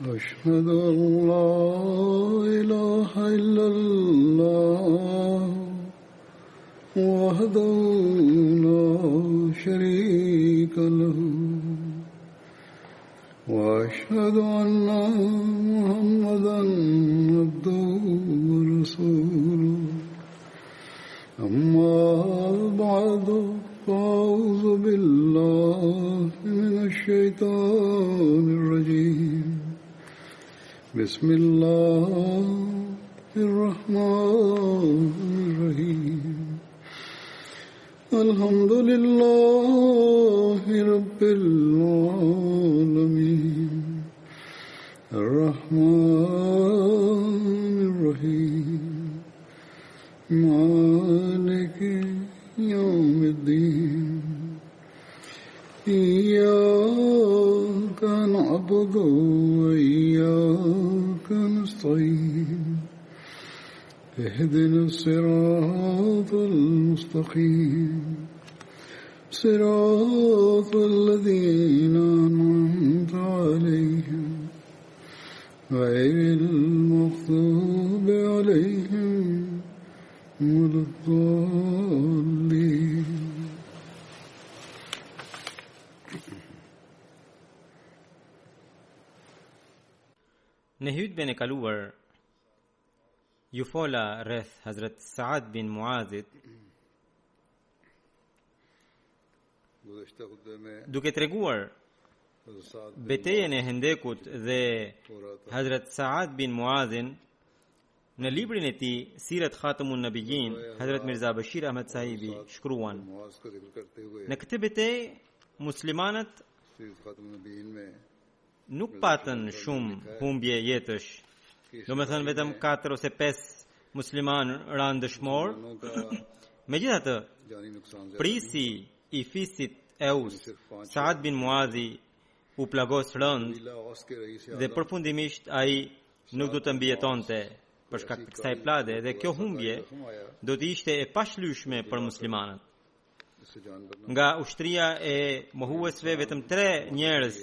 أشهد أن لا إله إلا الله وحده لا شريك له وأشهد أن محمدا عبده ورسوله أما بعد فأعوذ بالله من الشيطان الرجيم بسم الله الرحمن الرحيم الحمد لله رب العالمين الرحمن الرحيم مالك يوم الدين إياك نعبد وإياك نستعين اهدنا الصراط المستقيم صراط الذين أنعمت عليهم غير المغضوب عليهم ولا الضالين. Nehud ben kaluar ju fola rreth Hazrat Saad bin Muazit duke treguar betejën e Hendekut dhe Hazrat Saad bin Muazin në librin e tij Sirat Khatamun Nabiyyin. Hazrat Mirza Bashir Ahmad Sahibi shkruan: në këtë betejë muslimanët nuk patën shumë humbje jetësh, do me thënë vetëm 4 ose 5 musliman ranë dëshmor. Megjithatë, prisi i fisit Eus, Saad bin Muazi, u plagos rënd dhe përfundimisht ai nuk do të mbijetonte për shkak të kësaj plage, dhe kjo humbje do të ishte e pashlyeshme për muslimanët. Nga ushtria e mohuesve vetëm 3 njerëz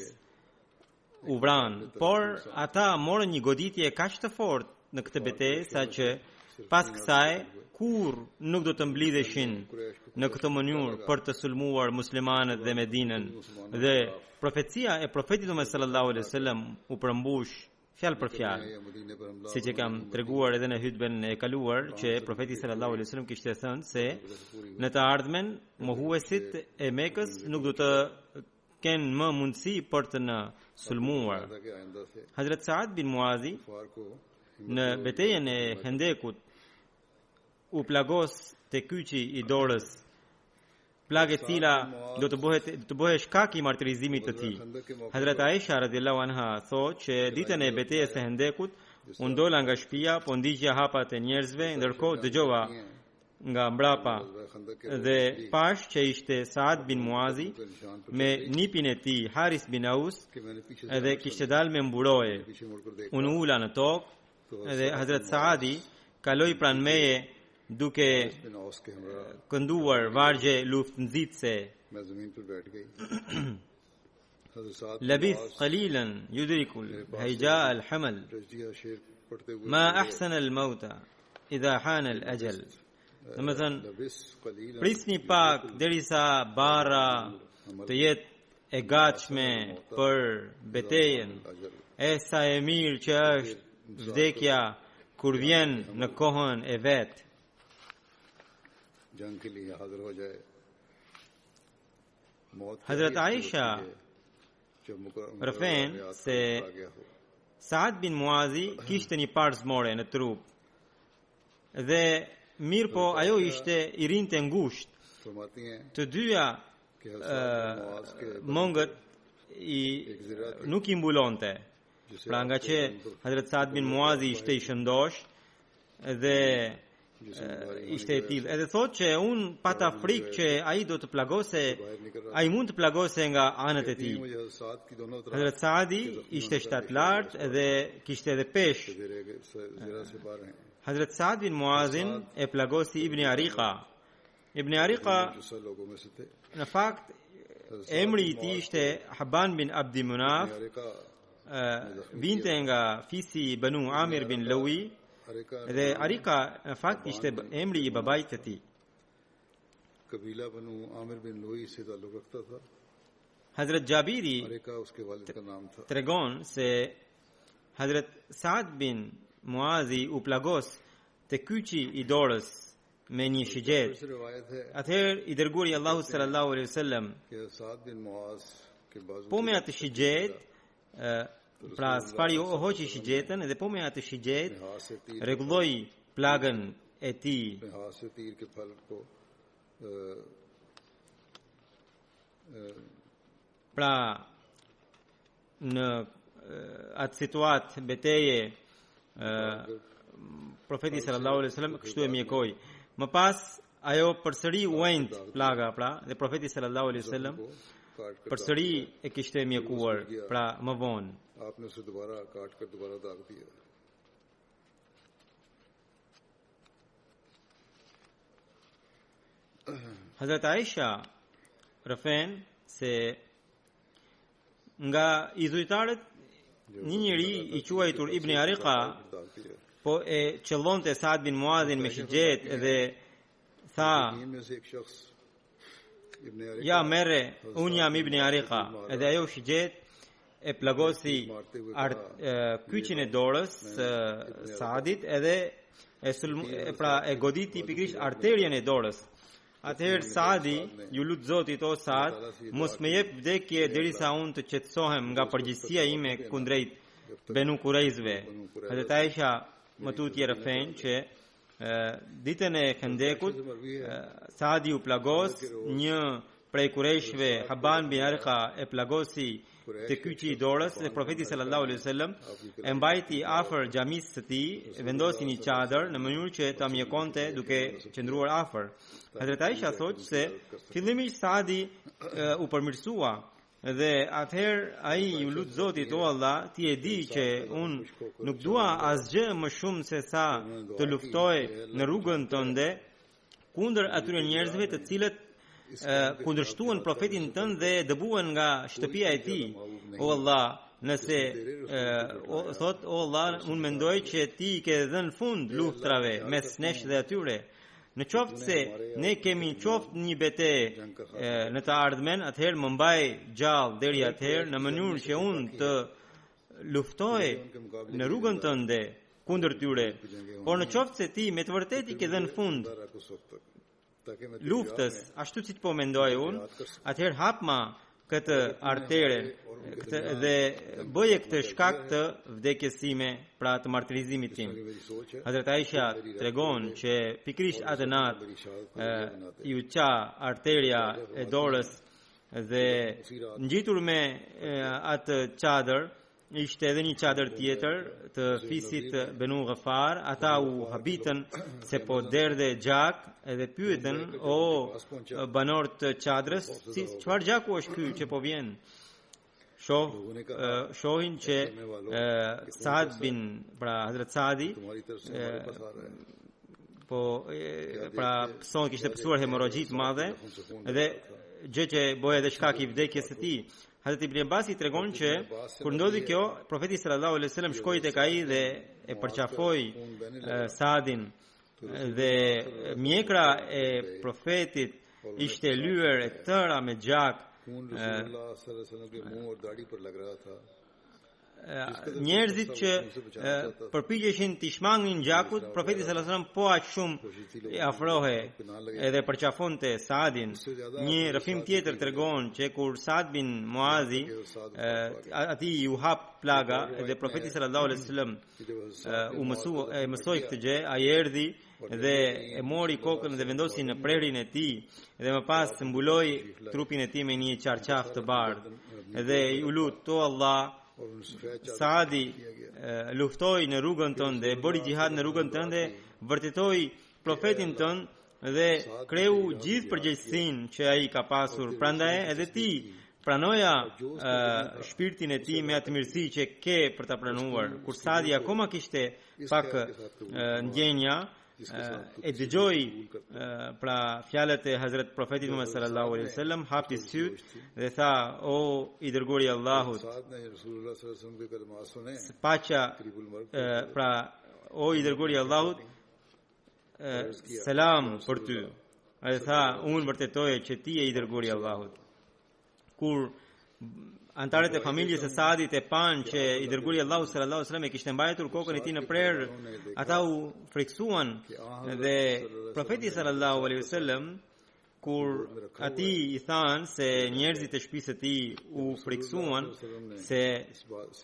u vran, por ata morën një goditje kaq të fortë në këtë betejë saqë pas kësaj kur nuk do të mblidheshin në këtë mënyrë për të sulmuar muslimanët dhe Medinën, dhe profecia e profetit Muhammed sallallahu alaihi wasallam u përmbush fjalë për fjalë, siç e kam treguar edhe në hutben e kaluar, që profeti sallallahu alaihi wasallam kishte thënë se në të ardhmen mohuesit e Mekës nuk do të kenë më mundësi për të në sulmuar. Hazrat Saad bin Muazi në betejën e Hendekut u plagos te kyçi i dorës, plagë e cila do të bëhet shkak i martirizimit të tij. Hazrat Aisha radhiyallahu anha thotë që ditën e betejës së Hendekut u ndola nga shtëpia, po ndiqja hapat e njerëzve, ndërkohë dëgjova nga mbrapa dhe pash që ishte Saad bin Muazi me nipin e tij Haris bin Aus, edhe kishte dalë me mburoje. Unë ula në tokë dhe Hazrat Saadi kaloi pranë meje duke kënduar vargje luftënxitëse. Labith qalilan yudrikul hayja al-hamal ma ahsana al-mauta idha hana al-ajal. Domethënë, prisni pak derisa barra të jetë e gatshme për betejën, e sa e mirë që është vdekja kur vjen në kohën e vet. Hazrat Aisha rëfen se Saad bin Muazi kishte një parë zmore në trup, dhe mirë po ajo ishte i rinte ngushtë. Të dyja mongët nuk i mbulonte. Pra nga që Hazrat Saad bin Muazi ishte i shëndosh dhe ishte e tillë. Edhe thotë që unë pata frikë që ai do të plagose, ai mund të plagose nga anët e tij. Hazrat Saadi ishte shtatlartë dhe kishte edhe peshë. Hazrat Saad bin Muazin e plagosi Ibn Ariqa. Ibn Ariqa në fakt emri i tij ishte Habban bin Abdi Munaf vinte nga fisi i Banu Amir bin Lawi dhe Arika në fakt ishte emri i babait të tij. कबीला बनु आमिर बिन लोई से ताल्लुक रखता था। Hazrat Jabiri areca उसके वालिद का नाम था। tregon se Hazrat Saad bin Muazi u plagos te kyçi i dorës me një shigjet. से रिवायत है Atëherë i dërguari Allahu sallallahu alaihi wasallam कि साद बिन मुआज के बाजू po me atë shigjet, pra sfari hoqi shigjetën dhe po me atë shigjet rregulloi plagën e tij. में हाथ से तीर के फल को Pra në atë situatë beteje profeti sallallahu alaihi wasallam kështu e mjekoi. Më pas ajo përsëri u end plaga pra dhe profeti sallallahu alaihi wasallam përsëri e kishte mjekuar pra më vonë. आपने उसे दोबारा काट कर दोबारा दाग दिया। Hazrat Aisha rëfen se nga i zujtarët një njeri i quajtur Ibn Ariqa po e qëllonte Saad bin Muadhin me shigjet dhe tha इनमें से एक शख्स इब्ने areca ja merre unë jam Ibn Ariqa edhe ajo shigjet e plagosi kyçin e dorës Saadit edhe pra e goditi pikrisht arterien e dorës. Atëherë Saadi ju lut Zotit o Saad, mos më jep vdekje derisa unë të qetësohem nga përgjegjësia ime kundrejt Benu Kurejzve. Hazrat Aisha më tutje rëfen që ditën e Khandekut Saadi u plagos një prej Kurejshve, Habban bin Ariqa e plagosi të kyçi i dorës dhe profeti sallallahu alaihi wasallam e mbajti afër xhamisë së tij, vendosi një çadër në mënyrë që ta mjekonte duke qëndruar afër. Hazrat Aisha thotë se fillimisht Saadi u përmirësua dhe atëherë ai ju lut Zotit o Allah, ti e di që unë nuk dua asgjë më shumë se sa të luftoj në rrugën tënde kundër atyre njerëzve të cilët kundërshtuan profetin tënd dhe dëbuan nga shtëpia e tij. O Allah, nëse thot o Allah, unë mendoj që ti ke dhënë fund luftrave mes nesh dhe atyre. Në qoftë se ne kemi qoftë një bete në të ardhmen, atëherë më mbaj gjallë deri atëherë në mënyrë që unë të luftoj në rrugën tënde kundër tyre. Por në qoftë se ti me të vërtetë i ke dhënë fund luftës, ashtu si të po mendoj unë, atëherë hapma këtë artere dhe bëje këtë shkak të vdekjes time, pra të martirizimit tim. Hazrat Aisha tregon që pikrisht atë natë ju qa arteria e dorës dhe ngjitur me atë çadër ishte edhe një çadër tjetër të fisit Benu Ghafar. Ata u habitën se po derdhe gjak edhe pyetën o banor të çadrës, çfarë gjaku është ky që po vjen? Shohin që Saad bin pra Hazrat Saadi po pra son kishte pësuar hemorragji të madhe dhe gjë që bëj edhe shkak i vdekjes së tij. Hazrat Ibn Abbasi tregon që kur ndodhi kjo, profeti sallallahu alaihi wasallam shkoi tek ai dhe e përqafoi Saadin dhe mjekra e profetit ishte lyer e tëra me gjak. Njerëzit që përpiqeshin të shmangnin gjakut, profeti sallallahu alaihi wasallam po aq shumë i afrohe edhe përqafonte Saadin. Një rrëfim tjetër tregon që kur Saad bin Muazi atij u hap plaga dhe profeti sallallahu alaihi wasallam u mësoi këtë gjë, ai erdhi dhe e mori kokën dhe vendosi në prerin e tij dhe më pas mbuloi trupin e tij me një çarçaf të bardhë dhe u lut o Allah, Saadi luftoi në rrugën tënde, bëri xhihad në rrugën tënde, vërtetoi profetin tënd dhe kreu gjithë përgjegjësinë që ai ka pasur. Prandaj edhe ti pranoja shpirtin e tij me atë mirësi që ke për ta pranuar. Kur Saadi akoma kishte pak ndjenja, e dëgjoi pra fjalët e Hazrat Profetit Muhammad sallallahu alaihi wasallam, hapti syt dhe tha: o i dërguari i Allahut, paqja pra o i dërguari i Allahut, selam për ty. Ai tha: unë vërtetoj që ti je i dërguari i Allahut. Kur antarët e familjes së Saadit e panë që i dërguari i Allahut sallallahu alaihi wasallam e kishte mbajtur kokën e tij në prerë, ata u friksuan dhe profeti sallallahu alaihi wasallam kur ati i thanë se njerëzit e shtëpisë së tij u friksuan se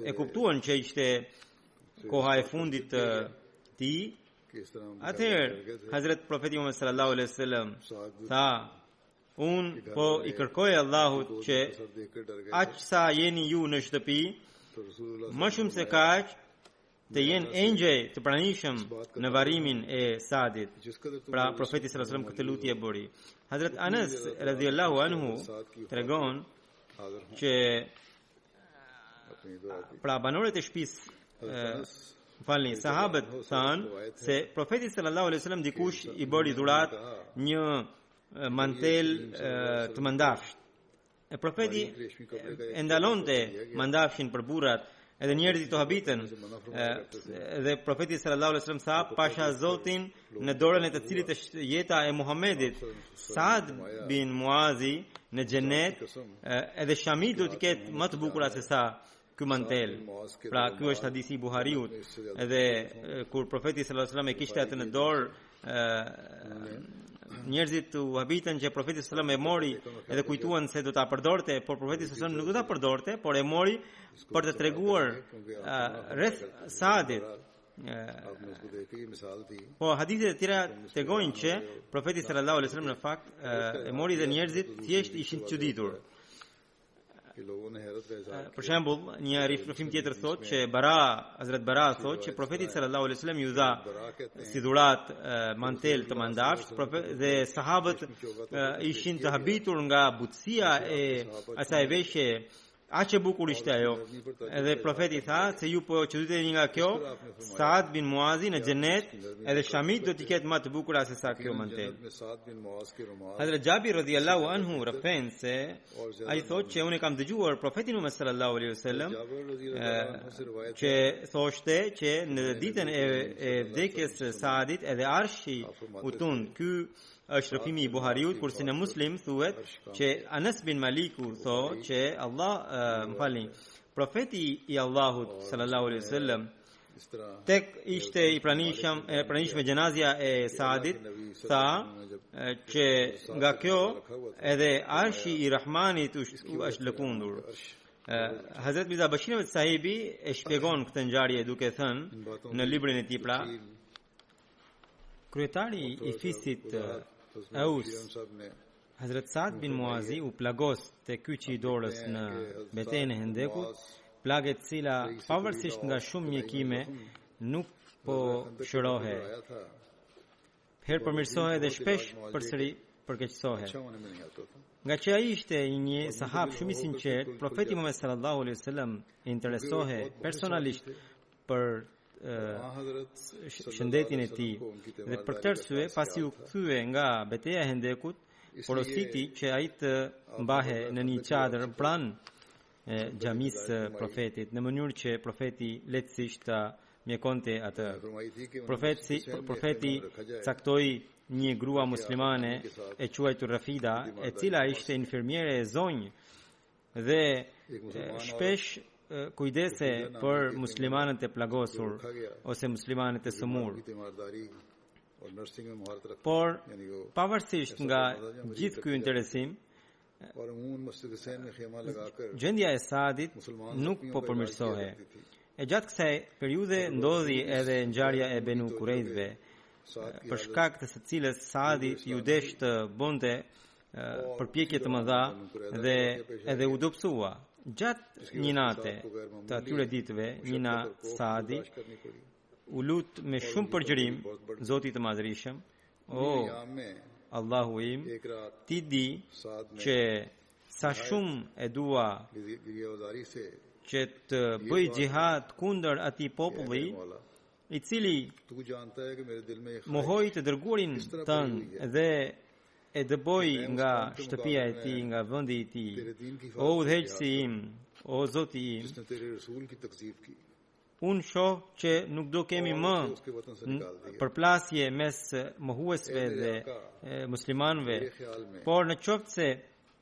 e kuptuan që ishte koha e fundit të tij, atëherë Hazrat Profeti Muhammad sallallahu alaihi wasallam tha: unë po i kërkoj Allahut që aq sa jeni ju në shtëpi, më shumë se kaq të jenë engjëj të pranishëm në varrimin e Saadit. Pra profeti sallallahu alaihi wasallam këtë lutje e bëri. Hazrat Anas radhiyallahu anhu tregon që pra banorët e shtëpisë sahabët thanë se profeti sallallahu alaihi wasallam dikush i bëri dhurat një mantel të mandafsht. E profeti e ndalonte mandafshin për burrat, edhe njerëzit të habitën, dhe profeti sallallahu alaihi wasallam tha: pasha Zotin në dorën e të cilit është jeta e Muhamedit, Saad bin Muazi në xhenet, edhe Shami do të ketë më të bukur se sa ky mantel. Pra ky është hadithi i Buhariut, edhe kur profeti sallallahu alaihi wasallam e kishte atë në dorë, njerëzit u habitën që profeti sallallahu alaihi wasallam e mori edhe kujtuan se do ta përdorte, por profeti sallallahu alaihi wasallam nuk do ta përdorte, por e mori për të treguar rreth Saadit. Po hadithet e tjera tregojnë që profeti sallallahu alaihi wasallam në fakt e mori dhe njerëzit thjesht ishin të çuditur. Për shembull, një rifim tjetër thotë që Hazrat Bara thotë që profeti sallallahu alaihi wasallam ju dha si dhurat mantel të mandafsht, dhe sahabët ishin të habitur nga butësia e asaj veshje, aq e bukur ishte ajo. Edhe profeti tha se ju po çuditeni nga kjo, Saad bin Muazi në xhenet, edhe Shamit do t'i ketë më të bukur se sa kjo mantel. Hazrat Jabir radhiyallahu anhu rafen se ai thotë që unë kam dëgjuar profetin Muhammad sallallahu alaihi wasallam që thoshte që në ditën e vdekjes së Saadit edhe arshi u tund. Ky është rëfimi i Buhariut, kurse në Muslim thuhet që Anas bin Maliku thotë që profeti i Allahut sallallahu alaihi wasallam tek ishte i pranishme gjenazja e Saadit, tha që nga kjo edhe arshi i Rahmanit është lëkundur. Hazrat Mirza Bashir Ahmed Sahibi e shpjegon këtë ngjarje duke thënë në librin e tij, pra kryetari i fisit Aus, Hazrat Saad bin Muazi u plagos te kyçi i dorës në betejën e Hendekut, plagë e cila pavarësisht nga shumë mjekime nuk po shërohe. Herë përmirësohet dhe shpesh përsëri përkeqësohet. Nga që ai ishte një sahab shumë i sinqert, profeti Muhammed sallallahu alaihi wasallam interesohej personalisht për shëndetin e tij, dhe për këtë arsye pasi u kthye nga betejë e Hendekut, porositi që ai të mbahe në një çadër pranë xhamisë së profetit, në mënyrë që profeti lehtësisht ta mjekonte atë. Profeti caktoi një grua muslimane e quajtur Rafida, e cila ishte infirmiere e zonjë dhe shpesh kujdese për muslimanët e plagosur ose muslimanët e sëmur. Por pavarësisht nga gjithë ky interesim, gjendja e Saadit nuk po përmirësohej. E gjatë kësaj periudhe ndodhi edhe ngjarja e Benu Kurejzve, për shkak të së cilës Saadi ju desh të bonte përpjekje të mëdha dhe edhe u dobësua. Gjatë një nate të atyre ditëve, një Saadi u lut me shumë përgjërim Zotit të Madhërisëm: o Allahu im, ti di që sa shumë e dua që të bëj xihad kundër atij populli i cili तू जानता है कि मेरे दिल में एक mohoi të dërguarin tënd dhe e dëboi nga shtëpia e tij, nga vendi i tij. O udhëheqësi im, o Zoti im, जिसने तेरे रसूल की तकजीब की unë shoh që nuk do kemi më उसके वतन से निकाल दिया përplasje mes mohuesve dhe muslimanëve, मेरे ख्याल में por në qoftë se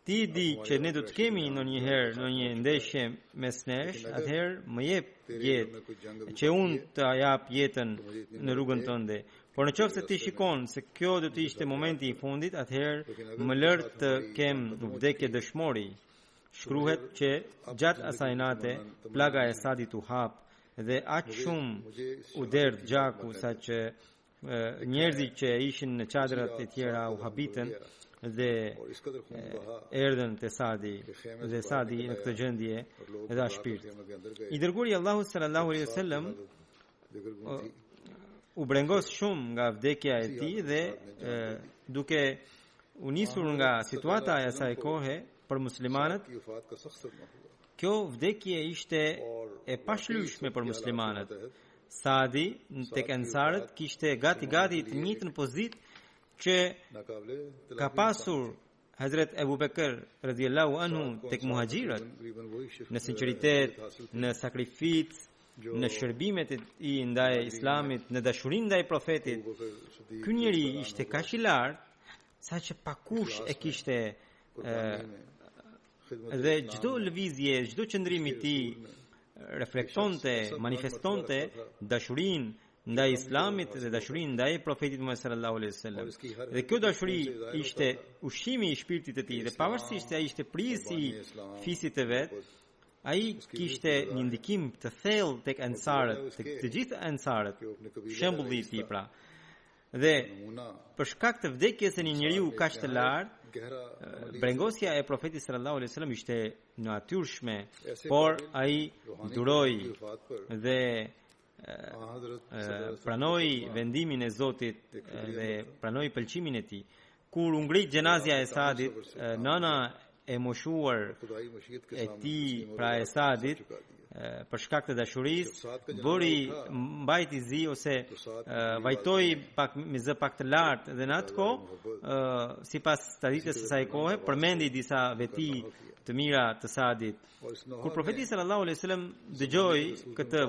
ti di që ne do të kemi ndonjëherë ndonjë ndeshje mes nesh, atëherë më jep jetë që unë të jap jetën në rrugën tënde. Por në qoftë se ti shikon se kjo do të ishte momenti i fundit, atëherë më lër të kem vdekje dëshmori. Shkruhet që gjatë asaj nate plaga e Sadit u hap dhe aq shumë u derdh gjaku sa që njerëzit që ishin në çadrat e tjera u habitën dhe और इस कदर खून बहा erdhën te Sadi dhe Sadi në këtë gjendje dhe dha shpirt. के अंदर गए I dërguari i Allahut sallallahu alaihi wasallam दिगरगुन थी u brengos shumë nga vdekja e tij dhe duke u nisur nga situata e asaj kohe për muslimanët, की वफात का सख्त सदमा हुआ kjo vdekje ishte e pashlyeshme për muslimanët. Sadi tek ansarët kishte gati të njëjtën pozitë që नाकाबिले ka pasur Hazret Abu Bakr radhiyallahu anhu tek muhaxhirët, तकरीबन वही shift në sinqeritet, në sakrificë, në shërbimet e tij ndaj islamit, në dashurinë ndaj profetit. Ky njeri ishte kaq i lartë saqë pakush e kishte dhe çdo lëvizje, çdo qëndrim i tij reflektonte, manifestonte dashurinë ndaj islamit dhe dashurinë ndaj profetit Muhammed sallallahu alaihi wasallam. Dhe kjo dashuri ishte ushqimi i shpirtit të tij dhe pavarësisht se ai ishte prisi i fisit të vet, ai kishte një ndikim të thellë tek ansarët, tek të gjithë ansarët, shembulli i tij pra. Dhe për shkak të vdekjes së një njeriu kaq të lartë, brengosja e profetit sallallahu alaihi wasallam ishte natyrshme, por ai duroi dhe pranoi vendimin e Zotit dhe pranoi pëlqimin e tij. Kur u ngrit gjenazja e Sadit, nëna e moshuar e tij, pra e Sadit, për shkak të dashurisë, bëri mbajti zi ose vajtoi pak me zë pak të lartë dhe në atë kohë, sipas traditës së saj kohe, përmendi disa veti të mira të Sadit. Kur profeti sallallahu alaihi wasallam dëgjoi këtë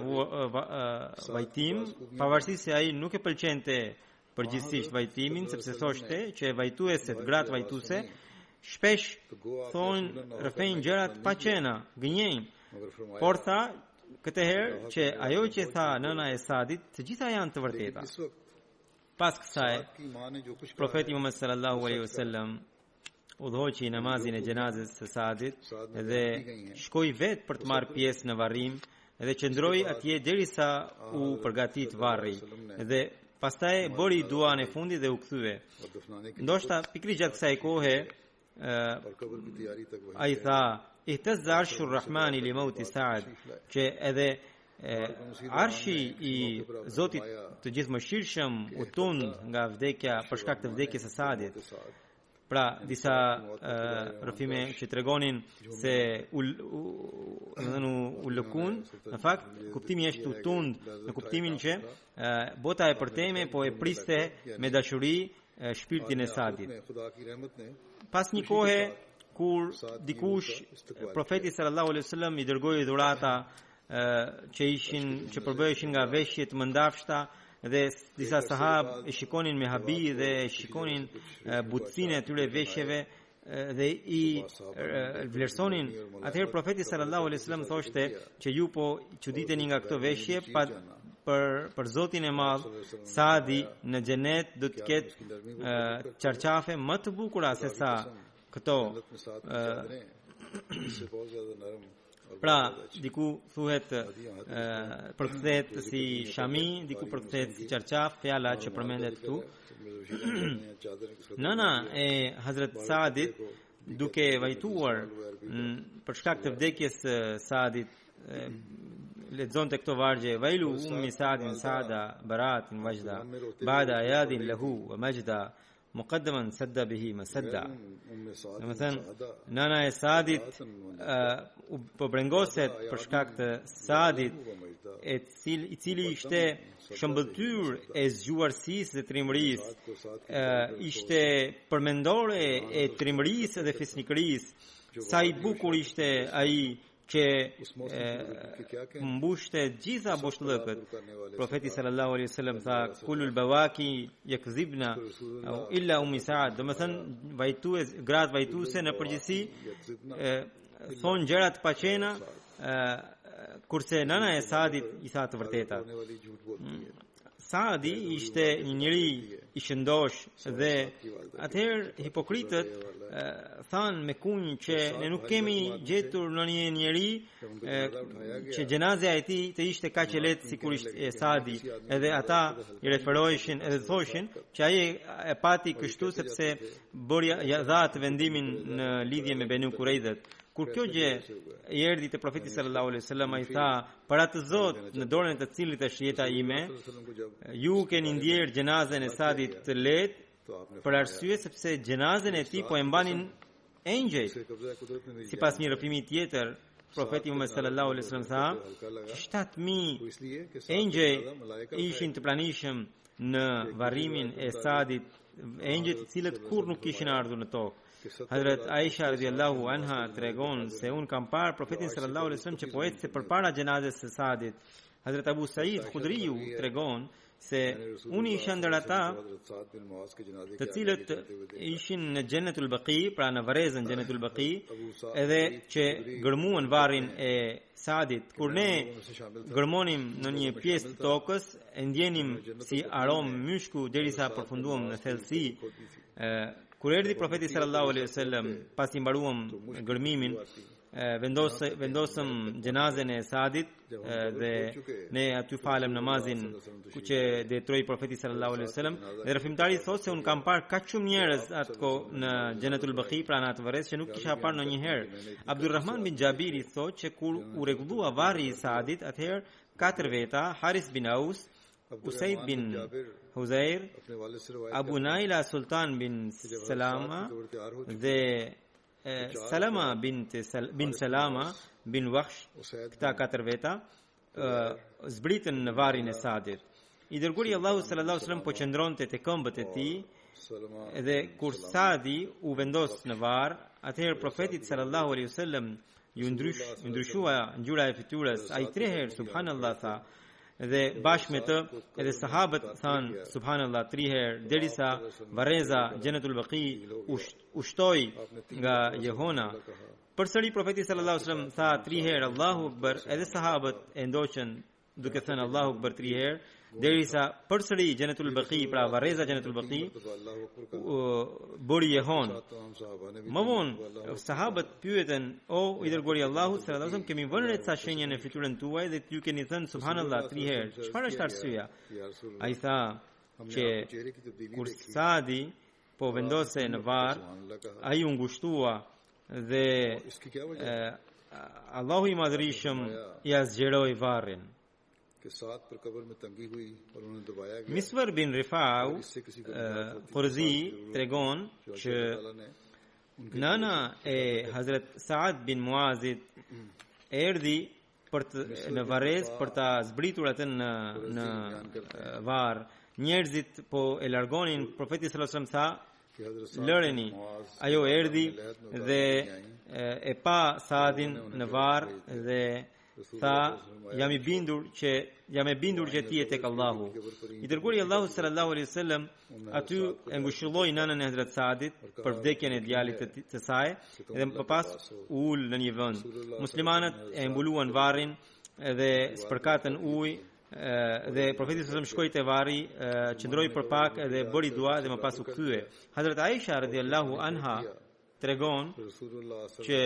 vajtim, pavarësisht se ai nuk e pëlqente përgjithsisht vajtimin, sepse thoshte që vajtueset, gratë vajtuese, shpesh thonë rrëfejnë gjërat pa qena, gënjejnë. Por tha këtë herë që ajo që tha nëna e Sadit, të gjitha janë të vërteta. Pas kësaj, profeti Muhammed sallallahu alaihi wasallam udhëhoqi namazin e gjenazës së Sadit dhe shkoi vetë për të marrë pjesë në varrim dhe qëndroi atje derisa u përgatit varri dhe pastaj bëri duan e fundit dhe u kthye. Ndoshta pikërisht gjatë kësaj kohe ai tha ihtazza arshur rahmani li mauti Saad, që edhe arshi i Zotit të gjithëmëshirshëm u tund nga vdekja për shkak të vdekjes së Saadit. Pra disa rrëfime që tregonin se u lëkun, në fakt kuptimi është u tund në kuptimin që bota e përteme po e priste me dashuri shpirtin e Saadit. Pas një kohe kur dikush profeti sallallahu alaihi wasallam i dërgoi dhurata që përbëheshin nga veshje të mëndafshta dhe disa sahab e shikonin me habi dhe e shikonin butësinë e atyre veshjeve dhe i vlerësonin. Atëherë profeti sallallahu alaihi wasallam thoshte që ju po çuditeni nga këto veshje, për Zotin e Madh, Saadi në xhenet do të ketë çarçafe më të bukura se sa këto. Pra, diku thuhet përkthehet si shami, diku përkthehet si çarçaf, fjala që përmendet këtu. Nëna e Hazrat Saadit, duke vajtuar për shkak të vdekjes së Saadit, lexonte këto vargje: Vailu ummi Saadin Saada baratin wajda ba'da ayadin lahu wa majda muqaddaman sadda bihi masadda. Domethënë nëna e Saadit po brengoset për shkak të Saadit i cili ishte shëmbëltyr e zgjuarsisë dhe trimërisë, ishte përmendore e trimërisë dhe fisnikërisë. Sa i bukur ishte ai që mbushte gjitha boshllëkët. Profeti sallallahu alaihi wasallam tha kulul bawaki yakzibna illa ummi Saad, do të thënë gratë vajtuese në përgjithësi thon gjëra të paqena, kurse nëna e Saadit i tha të vërteta. Saadi ishte një njeri i shëndosh dhe atëherë hipokritët thanë me kunj që ne nuk kemi gjetur në një njeri që gjenazja e tij të ishte kaq e lehtë sikur ishte Saadi, edhe ata i referoheshin edhe thoshin që ai e pati kështu sepse bëri dha të vendimin në lidhje me Benu Kurejdet. Kur kjo gjë i erdhi te profeti sallallahu alaihi wasallam, ai tha: "Para të Zot, në dorën e të cilit është jeta ime, ju keni ndjer gjenazën e Saadit të lehtë për arsye sepse gjenazën e tij po e mbanin engjëjt." Sipas një rrëfimi tjetër, profeti Muhammed sallallahu alaihi wasallam tha: "7.000 engjëj ishin të pranishëm në varrimin e Saadit, engjëj të cilët kurrë nuk kishin ardhur në tokë." Hazrat Aisha radhiyallahu anha tregon se un kam parë profetin sallallahu alaihi wasallam që po ecte përpara gjenazës së Saadit. Hazrat Abu Said Khudriu tregon se unë isha ndër ata të cilët ishin në Jannatul Baqi, pra në varrezën Jannatul Baqi, edhe që gërmuan varrin e Saadit. Kur ne gërmonim në një pjesë të tokës, e ndjenim si aromë myshku derisa përfunduam në thellësi. Kur erdhi profeti sallallahu alaihi wasallam, pasi mbaruam gërmimin, vendosëm gjenazën e Saadit dhe ne aty falem namazin që detroi profeti sallallahu alaihi wasallam. Dhe rrëfimtari thotë se un kam parë kaq shumë njerëz atko në Jannatul Baqi, pra në atë varrezë që nuk kisha parë ndonjëherë. Abdulrahman bin Jabiri thotë që kur u rregullua varri i Saadit, atëherë 4 veta, Haris bin Aus, Usaid bin Huzair, Abu Naila Sultan bin Salama dhe Salama bin Salama bin Wahsh, këta 4 veta zbritën në varrin e Saadit. I dërguari Allahu sallallahu alaihi wasallam po qëndronte te këmbët e tij, dhe kur Saadi u vendos në varr, atëherë profetit sallallahu alaihi wasallam ju ndryshua ngjyra e fytyrës. Ai 3 herë subhanallahu tha, dhe bashkë me të edhe sahabët thanë subhanallahu 3 herë, derisa varreza Jannatul Baqi ushtoi nga jehona. Përsëri profeti sallallahu alaihi wasallam tha 3 herë Allahu Akbar, edhe sahabët e ndoqën duke thënë Allahu Akbar 3 herë, derisa përsëri Jannatul Baqi, pra varreza Jannatul Baqi bëri jehon. Më vonë sahabët pyetën: "O i dërguari i Allahut sallallahu alaihi wasallam, kemi vënë re ca shenjë në fytyrën tuaj dhe ju keni thënë subhanallahu 3 herë. Çfarë është arsyeja?" Ai tha që kur Saadi po vendose në varr, ai u ngushtua dhe Allahu i Madhërisëm i azgjeroi varrin. Miswar bin Rifa'u Qurzi tregon që nana e Hazrat Saad bin Muazit erdhi në varrez për ta zbritur atë në varr. Njerëzit po e largonin, profeti sallallahu alaihi wasallam tha: "Lëreni." Ajo erdhi dhe e pa Saadin në varr dhe tha: jam e bindur që ti je tek Allahu." I dërguari Allahu sallallahu alaihi wasallam aty e ngushëlloi nënën e Hazrat Saadit për vdekjen e djalit të saj dhe më pas ul në një vend. Muslimanët e mbuluan varrin dhe spërkatën ujë dhe profeti sallallahu alaihi wasallam shkoi te varri, qëndroi për pak dhe bëri dua dhe më pas u kthye. Hazrat Aisha radhiyallahu anha tregon që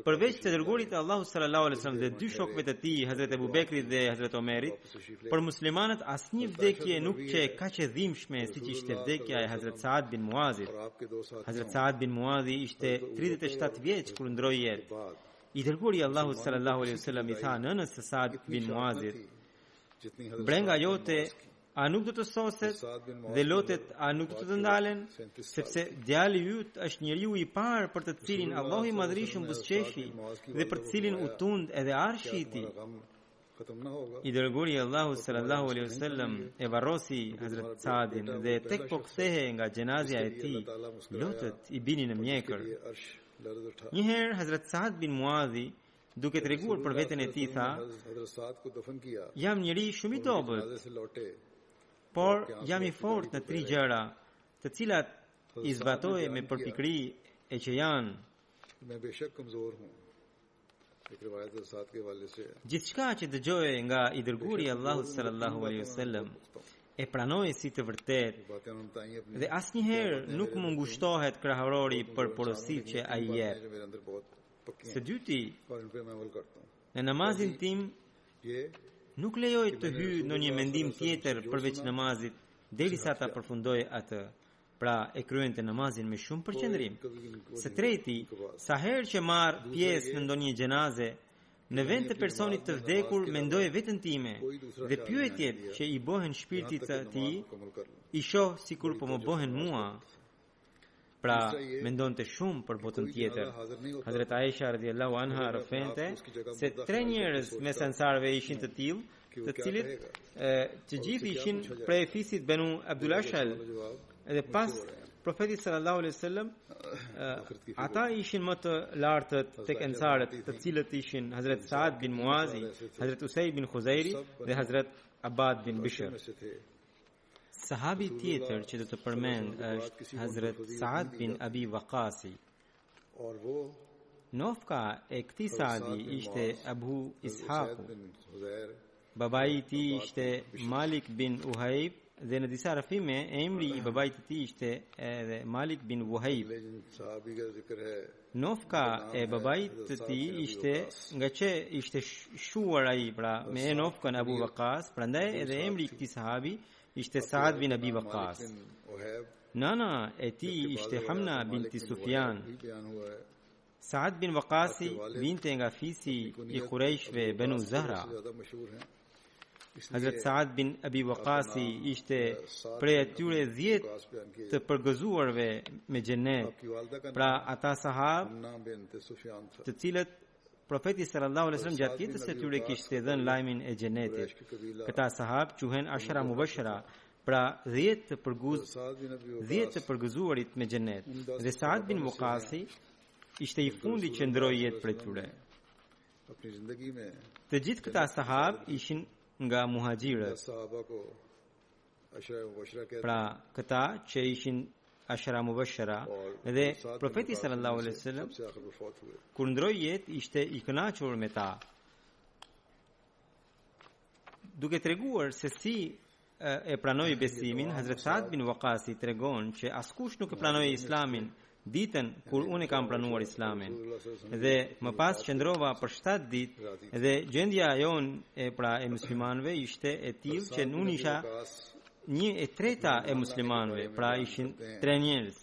përveç të dërguarit të Allahut sallallahu alaihi wasallam dhe 2 shokëve të tij, Hazrat Abu Bekrit dhe Hazrat Omerit, për muslimanët asnjë vdekje nuk që e kaq e dhimbshme siç ishte vdekja e Hazrat Saad bin Muazit. Hazrat Saad bin Muazi ishte 37 vjeç kur ndroi jetë. I dërguari i Allahut sallallahu alaihi wasallam i tha nënës së Saad bin Muazit: "Brenga jote a nuk do të soset dhe lotet a nuk do të ndalen, sepse djali yt është njeriu i parë për të cilin Allahu i Madhërisëm buzëqeshi dhe për të cilin u tund edhe arshi i tij." खत्म ना होगा I dërguri Allahu sallallahu alaihi wasallam e varrosi Hazrat Saadin dhe tek po kthehe nga gjenazja e tij, lutët i binin në mjekër. ये अर्श लर्ज़ उठा Njëherë Hazrat Saad bin Muadhi, duke treguar për veten e tij, tha: हज़रत साद को दफन किया "Jam njeri shumë i dobët, जनाजे से लौटे por jam i fortë në 3 gjëra, të cilat i zbatoj me përpikëri e që janë मैं बेशक कमजोर हूँ एक रिवायत हज़रत साद के हवाले से है gjithçka që dëgjoj nga i dërguari Allahu sallallahu alaihi wasallam e pranoj si të vërtetë बातें उन्होंने बताई अपनी dhe asnjëherë nuk më ngushtohet krahërori për porositë që ai jep. जो मेरे अंदर बहुत पक्की Së हैं dyti, और इन पे मैं अमल करता हूँ në namazin tim ये nuk lejoj të hyj në një mendim tjetër përveç namazit derisa ta përfundoj atë. Pra e kryente namazin me shumë përqendrim. Së treti, sa herë që marr pjesë në ndonjë gjenaze, në vend të personit të vdekur mendoj veten time dhe pyetjet që i bëhen shpirtit të tij मुकम्मल कर लूँ i shoh sikur po më bëhen mua. Pra mendonte shumë për botën tjetër. Hazrat Aisha radhiyallahu anha rëfente se 3 njerëz mes ansarëve ishin të tillë, të cilët të gjithë ishin prej fisit Banu Abdul Ashal. Edhe pas profetit sallallahu alaihi wasallam ata ishin më të lartët tek ansarët, të cilët ishin Hazrat Saad bin Muazi, Hazrat Usayd bin Khuzairi dhe Hazrat Abbad bin Bishr. में से थे Sahabi tjetër që do të përmend është Hazrat Saad bin Abi Waqasi. और वो Nofka e këtij Saadi ishte Abu Ishaku. बिन हुज़ैर Babai i tij ishte Malik bin Uhayb dhe në disa rafime emri i babait të tij ishte edhe Malik bin Wuhayb. लेकिन सहाबी का जिक्र है Nofka e babait të tij ishte nga që ishte shuar ai pra me nofkën Abu Waqas, prandaj edhe emri i këtij sahabi ishte Saad bin Abi Waqas. बिन उहैब Nana e tij ishte Hamna binti Sufyan. भी बयान हुआ है Saad bin Waqasi vinte nga fisi i Qurayshve Banu Zahra. ज्यादा मशहूर हैं Hazrat Saad bin Abi Waqasi ishte prej atyre 10 खास बयान किए të përgëzuarve me xhenet. आपकी वालदा का Pra ata sahab नाम बिनत सुफियान था të cilët profeti sallallahu alaihi wasallam gjatë jetës së tyre kishte dhënë lajmin e xhenetit. Këta sahab quhen ashara mubashara, pra 10 të Saad bin Abi 10 të përgëzuarit me xhenet. Dhe Saad bin Waqasi ishte i fundi që ndroi jetë prej tyre. अपनी जिंदगी में Të gjithë këta sahab ishin nga muhaxhirët. सहाबा को अशरा मुबशरा कहते Pra këta që ishin ashara mubashara dhe profeti sallallahu alaihi wasallam सबसे आखिर में फौत हुए kur ndroi jetë ishte i kënaqur me ta. Duke treguar se si e pranoi besimin, Hazrat Saad bin Waqasi tregon që askush nuk e pranoi Islamin ditën kur unë kam pranuar Islamin. Dhe më pas qëndrova për 7 ditë dhe gjendja jon e muslimanëve ishte e tillë që unë isha 1/3 e muslimanëve, pra ishin 3 njerëz.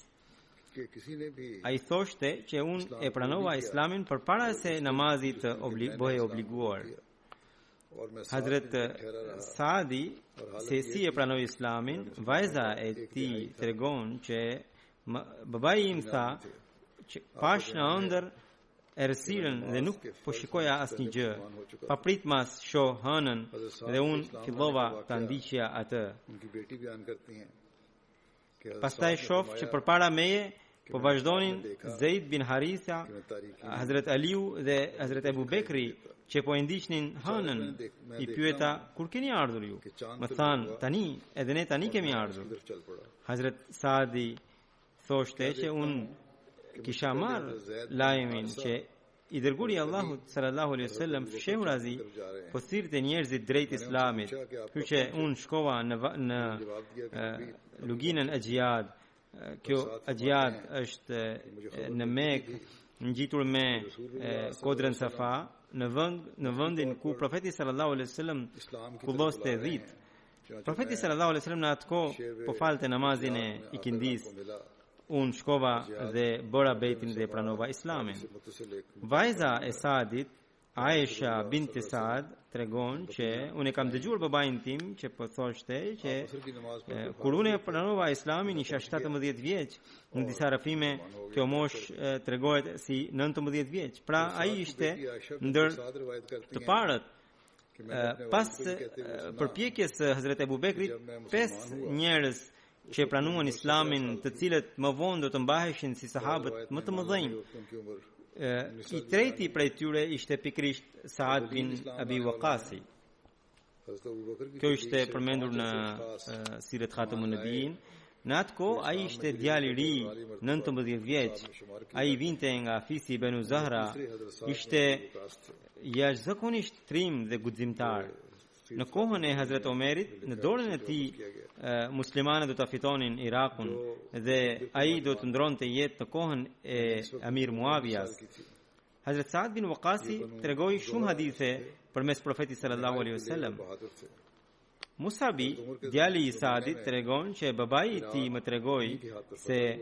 कि किसी ने भी Ai thoshte që unë e pranova Islamin përpara se namazi të bëhej obliguar. और मैं Hazrat Saadi se si e pranoi Islamin, vajza e tij tregon që babai im tha që pash në ëndër errësirën dhe nuk po shikoja asnjë gjë. Pa prit mas shoh hënën dhe unë fillova ta ndiqja atë. उनकी बेटी बयान करती हैं कि Pastaj shoh që përpara meje po vazhdonin Zeid bin Haritha, Hazrat Aliu dhe Hazrat Abu Bekri që po e ndiqnin hënën. I pyeta kur keni ardhur ju? Më than tani, edhe ne tani kemi ardhur. इधर चल पड़ा Hazrat Saadi thoshte që unë kisha marr lajmin që i dërguri Allahut sallallahu alaihi wasallam fshehur azi po thirrte njerëzit drejt Islamit. Kështu që unë shkova në luginën e Xhiyad. Kjo Xhiyad është në Mekë, ngjitur me kodrën Safa, në vendin ku profeti sallallahu alaihi wasallam kulloste dhit. Profeti sallallahu alaihi wasallam në atë kohë po falte namazin e ikindis. Unë shkova dhe bëra bejtin dhe pranova Islamin. Vajza e Saadit, Aisha binti Saad, tregon që unë kam dëgjuar babain tim që po thoshte që kur unë pranova Islamin isha 17 vjeç. Në disa rafime kjo mosh tregohet si 19 vjeç. Pra ai ishte ndër të parët pas përpjekjes së Hazrat Abu Bekrit, 5 njerëz që pranuan Islamin, të cilët më vonë do të mbaheshin si sahabët më të mëdhenj. I treti prej tyre ishte pikrisht Saad bin Abi Waqasi. Kjo ishte përmendur në Sirat Khatamun Nabiyin. Në atë kohë ai ishte djalë i ri, 19 vjeç. Ai vinte nga fisi Banu Zahra, ishte jashtëzakonisht trim dhe guximtar. Në kohën e Hazrat Omerit, në dorën e tij muslimanët do ta fitonin Irakun dhe ai do të ndronte jetë në kohën e Amir Muawiyas. Hazrat Saad bin Waqasi tregoi shumë hadithe përmes profetit sallallahu alaihi wasallam. Musabi, djali i Saadit, tregon që babai i tij më tregoi se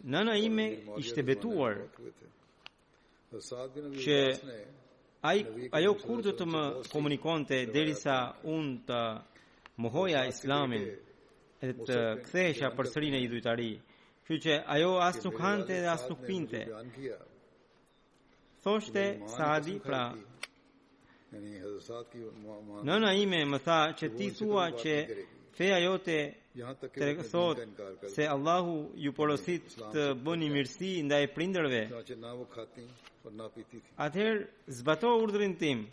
nëna ime ishte betuar që ajo kur do të më komunikonte derisa unë të mohoja Islamin e të kthehesha përsëri në idhujtari. Kështu që ajo as nuk hante dhe as nuk pinte. Thoshte Saadi, pra nëna ime më tha që ti thua që feja jote thot se Allahu ju porosit të bëni mirësi ndaj prindërve. Atëherë zbato urdhrin tim.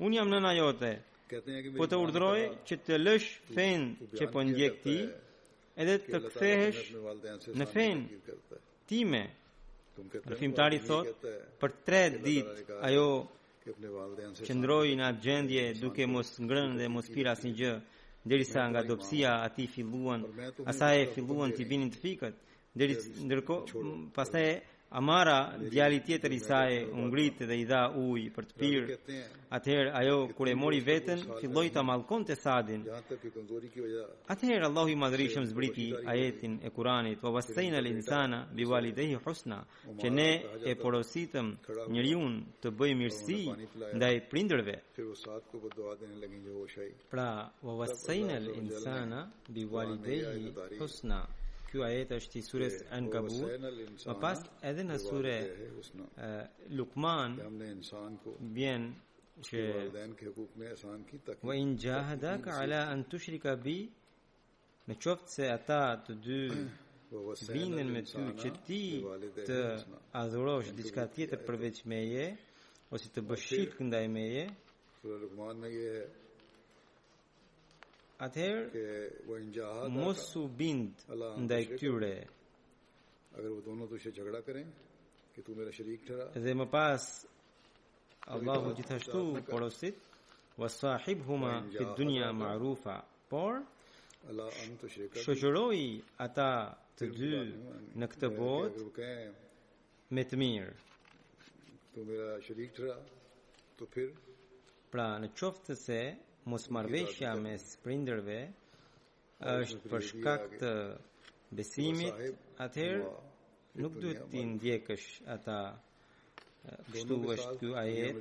Unë jam nëna jote. Po të urdhroj që të lësh fen që po ndjek ti edhe të kthehesh në fen time. Rëfimtari thot, për 3 ditë ajo qëndroi në atë gjendje duke mos ngrënë dhe mos pirë asnjë gjë, derisa nga dobësia asaj filluan të binin të fikët. Ndërkohë pastaj Amara, djali tjetër i saj, u ngrit dhe i dha ujë për të pirë. Atëherë ajo kur e mori veten, filloi ta mallkonte Saadin. Atëherë Allahu i Madhërisëm zbriti ajetin e Kuranit: "Wa wassayna al-insana biwalidayhi husna", që ne e porositëm njeriu të bëjë mirësi ndaj prindërve. Pra, wa wassayna al-insana biwalidayhi husna. Ky ajet është i surës Ankabut, më pas edhe në surë Luqman vjen që wa in jahadaka ala an tushrika bi, në qoftë se ata të dy bindën me ty që ti të adhurosh diçka tjetër përveç meje ose të bësh shirk ndaj meje, atëherë mos u bind ndaj këtyre. Dhe më pas Allahu gjithashtu porosit: "Wasahibhuma fid dunya ma'rufa", por shoqëroi ata të dy në këtë botë me të mirë. Pra, në qoftë se mosmarrveshja mes prindërve është për shkak të besimit, atëherë nuk duhet t'i ndjekësh ata. Kështu është ky ajet.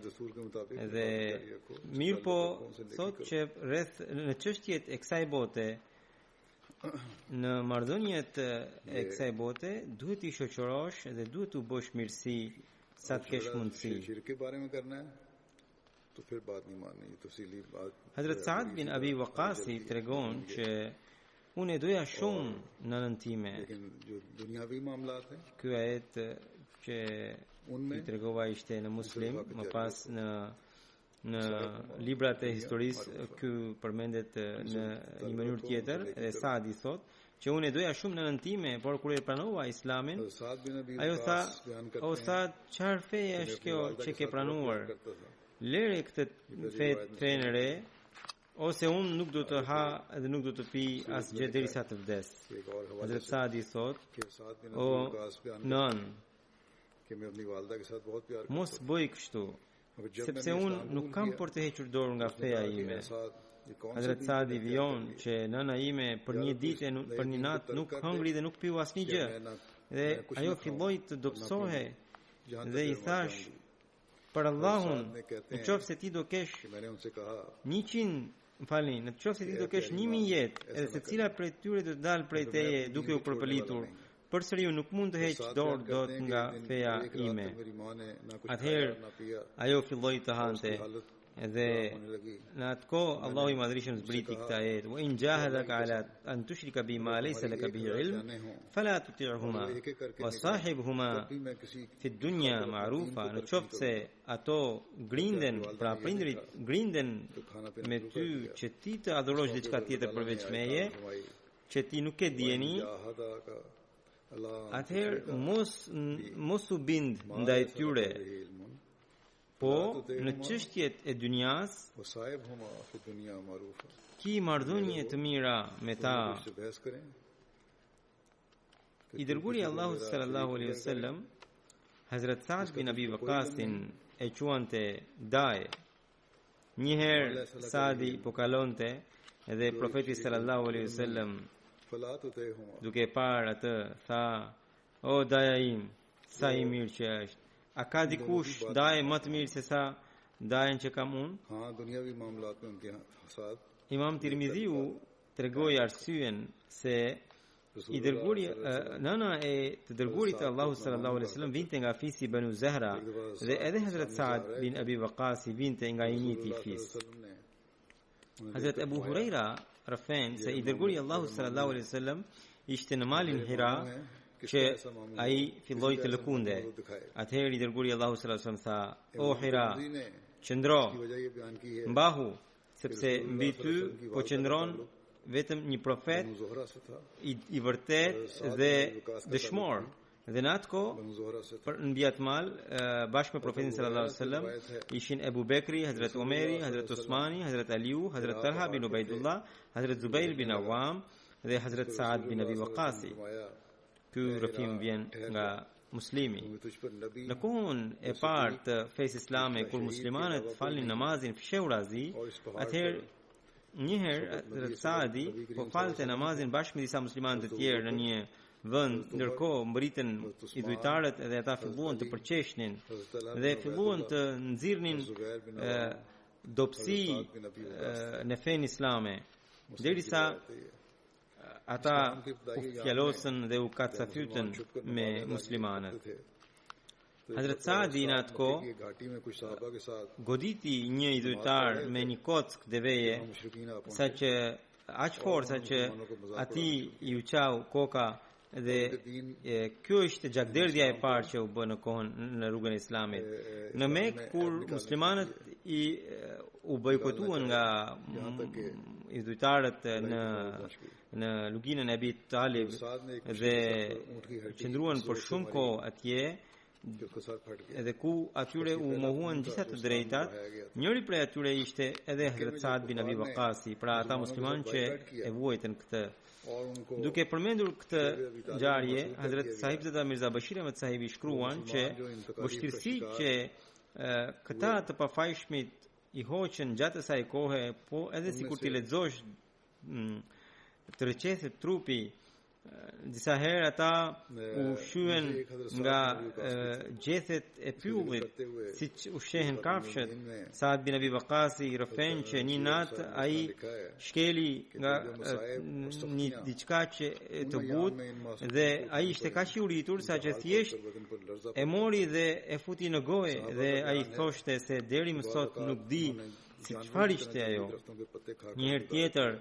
Dhe mirë po thot që rreth në çështjet e kësaj bote, në marrëdhëniet e kësaj bote, duhet i shoqërosh dhe duhet u bësh mirësi sa të kesh mundësi. Hazrat Saad bin Abi Waqasi tregon që unë e doja shumë nënën time. Ky ajet që i tregova ishte në Muslim, më pas në librat e historisë ky përmendet në një mënyrë tjetër, dhe Saadi thot që unë e doja shumë nënën time, por kur e pranova Islamin, ajo tha: "O Saad, çfarë feje është kjo që ke pranuar? Lere këtë fenë e re, ose unë nuk do të ha dhe nuk do të pi asgjë derisa të vdes." Hazrat Saadi thot: "O nën, mos bëj kështu, sepse unë nuk kam për të hequr dorë nga feja ime." Hazrat Saadi vijon që nëna ime për një ditë, për një natë nuk hëngri dhe nuk piu asnjë gjë, dhe ajo filloi të dobësohej dhe i thash: "Për Allahun, në qoftë se ti do kesh 1000 jetë, edhe secila prej tyre do të dalë prej teje duke u përpëlitur, përsëri unë nuk mund të heq dorë dot nga feja ime." Atëherë ajo filloi të hante dhe në atë kohë Allahu i madhrishëm zbriti këtë ajet: "Wa in jahadaka ala an tushrika bima laysa laka bihi ilm fala tuti'huma wa sahibhuma fi dunya ma'rufa." Në qoftë se ato grinden, pra prindrit grinden me ty që ti të adhurosh diçka tjetër përveç meje, që ti nuk e dijeni, atëherë mos u bind ndaj tyre, po në çështjet e dynjas ki marrëdhënie të mira me ta. I dërguari Allahu sallallahu alaihi wasallam Hazrat Sa'd bin Abi Waqasin e quante daje. Njëherë Sa'di po kalonte dhe profeti sallallahu alaihi wasallam duke parë atë tha: "O daja im, sa i mirë që është. A ka dikush daje më të mirë se sa dajen që kam unë?" Imam Tirmidhiu tregoi arsyen se i dërguari nëna e të dërguarit të Allahu sallallahu alaihi wasallam vinte nga fisi Banu Zahra dhe edhe Hazrat Sa'd bin Abi Waqas vinte nga i njëjti fis. Hazrat Abu Huraira rëfen se i dërguari Allahu sallallahu alaihi wasallam ishte në malin Hira që ai filloi të lëkunde. Atëherë i dërguari Allahu sallallahu alaihi wasallam tha: "O Hira, qëndro, mbahu, sepse mbi ty po qëndron vetëm një profet i vërtet dhe dëshmor." Dhe në atë kohë mbi atë mal bashkë me profetin sallallahu alaihi wasallam ishin Ebu Bekri, Hazrat Omeri, Hazrat Osmani, Hazrat Aliu, Hazrat Talha bin Ubaidullah, Hazrat Zubair bin Awam dhe Hazrat Sa'd bin Abi Waqas. Ky rëfim vjen nga muslimi. Në kohën e parë të fesë islame, kur muslimanët falnin namazin fshehurazi, atëherë njëherë Hazrat Sa'di po falte namazin bashkë me disa muslimanë të tjerë në një vend, ndërkohë mbritën idhujtarët dhe ata filluan të përqeshnin dhe filluan të nxirrnin dobësi në fenë islame, derisa ata u fjalosën dhe u kacafytën me muslimanët. Hazrat Sa'di në atë kohë goditi një idhujtar me një kock deveje, saqë aq fort sa që ati i u qau koka. Dhe kjo ishte gjakderdhja e parë që u bë në kohën në rrugën e Islamit. Në Mekë, kur muslimanët u bojkotuan nga idhujtarët në luginën e Abi Talib dhe qëndruan për shumë kohë atje, edhe ku atyre u mohuan gjitha të drejtat, njëri prej atyre ishte edhe Hazrat Sa'd bin Abi Waqasi, pra ata muslimanë që e vuajtën këtë. Duke përmendur këtë ngjarje, Hazrat Sahibzada Mirza Bashir Ahmed Sahibi shkruan që vështirësitë që këta të pafajshmit i hoqën gjatë asaj kohe, po edhe sikur ti lexosh të rëqeset trupi, disa herë ata u shyen nga gjethet e pyllit, siç u shehen kafshët. Sa'd bin Abi Waqasi i rëfen që një natë ai shkeli nga një diçka që të butë dhe ai ishte kaq i uritur sa që thjesht e mori dhe e futi në gojë dhe ai thoshte se deri më sot nuk di si çfarë ishte ajo. Një herë tjetër,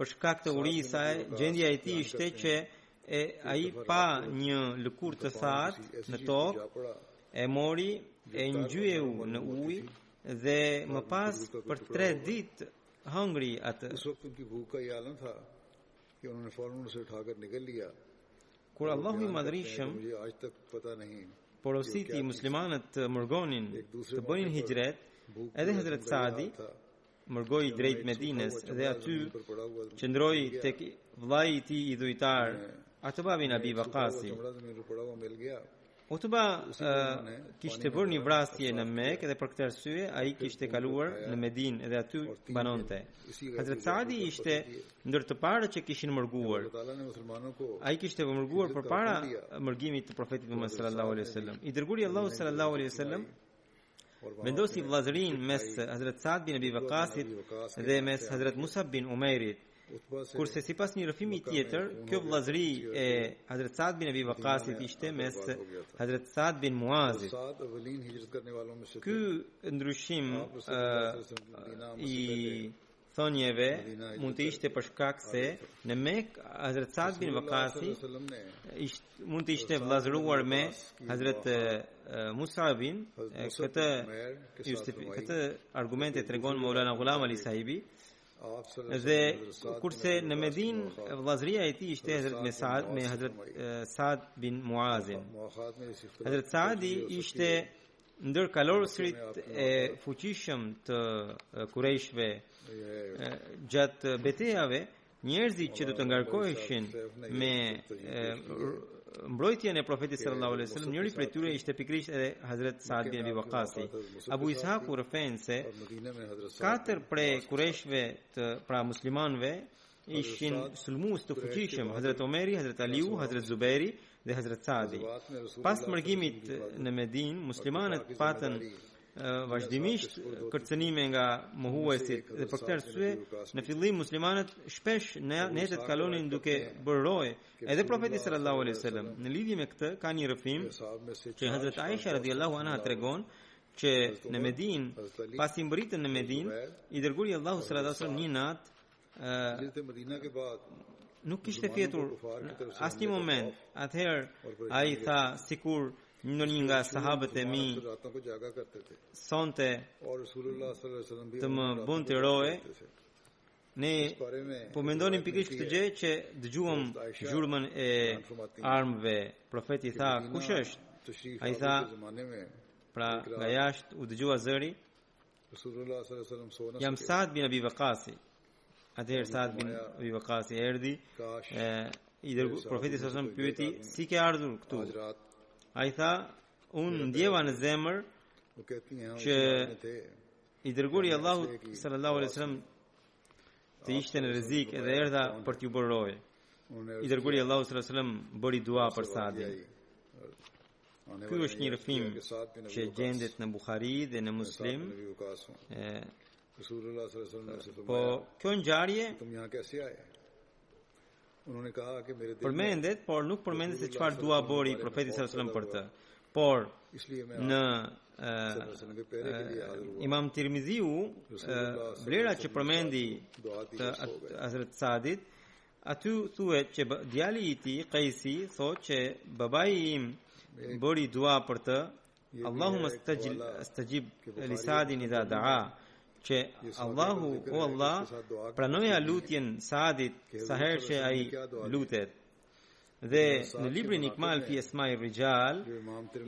për shkak të urisë saj, gjendja e tij ishte që ai pa një lëkurë të thatë në tokë, e mori e ngjyeu në ujë dhe më pas për 3 ditë hëngri atë. Kur Allahu i madhrishëm porositi muslimanët të mërgonin, të bënin hijret, edhe Hazrat Sa'di mërgoi drejt Medinës dhe aty qëndroi tek vllai i tij idhujtar Utba bin Abi Waqasi. Utba kishte bërë një vrasje në Mekë dhe për këtë arsye ai kishte kaluar në Medinë dhe aty banonte. Hazrat Sa'di ishte ndër të parët që kishin mërguar. Ai kishte mërguar përpara mërgimit të profetit Muhammed sallallahu alaihi wasallam. I dërguari Allahu sallallahu alaihi wasallam vendosi vllazërinë mes Hazrat Sa'd bin Abi Waqasit dhe mes Hazrat Musab bin Umairit Kurse sipas një rrëfimi tjetër, kjo vëllazëri e Hazrat Saad bin Abi Waqasit ishte mes Hazrat Saad bin Muazit. Ky ndryshim i thonjeve mund të ishte për shkak se në Mekë Hazrat Saad bin Waqasi mund të ishte vëllazëruar me Hazrat Mus'abin. Këtë argumente tregon Maulana Ghulam Ali Sahibi. Dhe kurse në Medinë vëllazëria e tij ishte me Hazrat Saad bin Muazin. Hazrat Saadi ishte ndër kalorësit e fuqishëm të kurejshve gjatë betejave. Njerëzit që do të ngarkoheshin me mbrojtjen e profetit sallallahu alaihi wasallam, njëri prej tyre ishte pikërisht edhe Hazrat Saad bin Abi Waqasi. Abu Ishaq u rëfen se 4 prej kurejshve pra muslimanëve ishin sulmues të fuqishëm: Hazrat Omeri, Hazrat Aliu, Hazrat Zuberi dhe Hazrat Saadi. Pas mërgimit në Medinë, muslimanët patën vazhdimisht kërcënime nga mohuesit dhe për këtë arsye në fillim muslimanët shpesh netët kalonin duke bërë roje edhe profetit sallallahu alaihi wasallam. Në lidhje me këtë ka një rrëfim që Hazrat Aisha radhiyallahu anha tregon që në Medinë, pasi mbërritën në Medinë, i dërguari Allahu sallallahu alaihi wasallam një natë nuk kishte fjetur asnjë moment. Atëherë ai tha sikur një nga sahabët e mi sonte të më bënte roje. Ne po mendonim pikërisht këtë gjë që dëgjuam zhurmën e armëve. Profeti tha, kush është? Ai tha, pra nga jashtë u dëgjua zëri, jam Saad bin Abi Waqasi. Atëherë Saad bin Abi Waqasi erdhi, profeti sallallahu alaihi wasallam pyeti, si ke ardhur këtu? Ai tha, unë ndjeva në zemër që i dërguari Allahu sallallahu alaihi wasallam të ishte në rrezik edhe erdha për t'ju bërë roje. I dërguari Allahu sallallahu alaihi wasallam bëri dua për Saadin. Ky është një rrëfim që gjendet në Buhari dhe në Muslim. Po kjo ngjarje përmendet, por nuk përmendet se çfarë dua bëri profeti sallallahu alaihi wasallam për të. Por në Imam Tirmidhiu vlera që përmendi të Hazrat Saadit, aty thuhet që djali i tij Qaisi thotë që babai im bëri dua për të, Allahumma stajib li Saadin idha daa, që Allahu, o Allah, pranoja lutjen Saadit sa herë që ai lutet. Dhe në librin Ikmal fi Asma'i Rijal,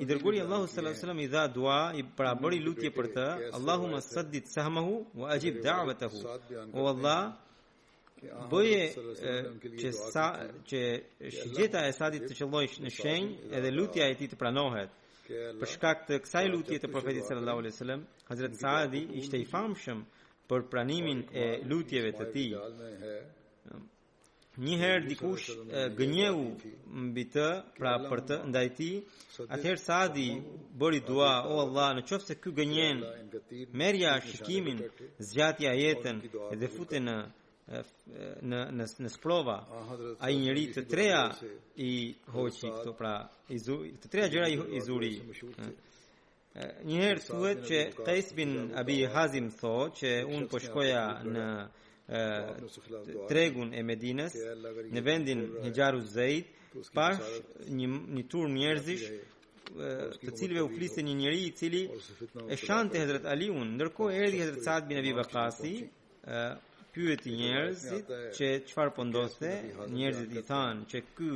i dërguari Allahu sallallahu alaihi wasallam i dha dua, i pra bëri lutje për të, Allahumma saddid sahmahu wa ajib da'watahu. O Allah, bëje që shigjeta e Saadit të qëllojë në shenjë edhe lutja e tij të pranohet. Për shkak të kësaj lutje të profetit sallallahu alaihi wasallam, Hazrat Saadi ishte i famshëm për pranimin e lutjeve të tij. Një herë dikush gënjeu mbi të, pra për të ndaj tij, atëherë Saadi bëri dua, o Allah, në qoftë se ky gënjen, merrja shikimin, zgjatja jetën dhe fute në sprova. Ai njeri të treja i hoqi këto, pra të treja gjëra i zuri. Një herë thuhet që Qais bin Abi Hazim thotë që unë po shkoja në tregun e Medinës, në vendin Hijaru Zaid, pash një tur njerëzish të cilëve u fliste një njeri i cili e shante Hazrat Aliun. Ndërkohë erdhi Hazrat Saad bin Abi Waqasi, pyeti njerëzit që çfarë po ndodhte. Njerëzit i thanë që ky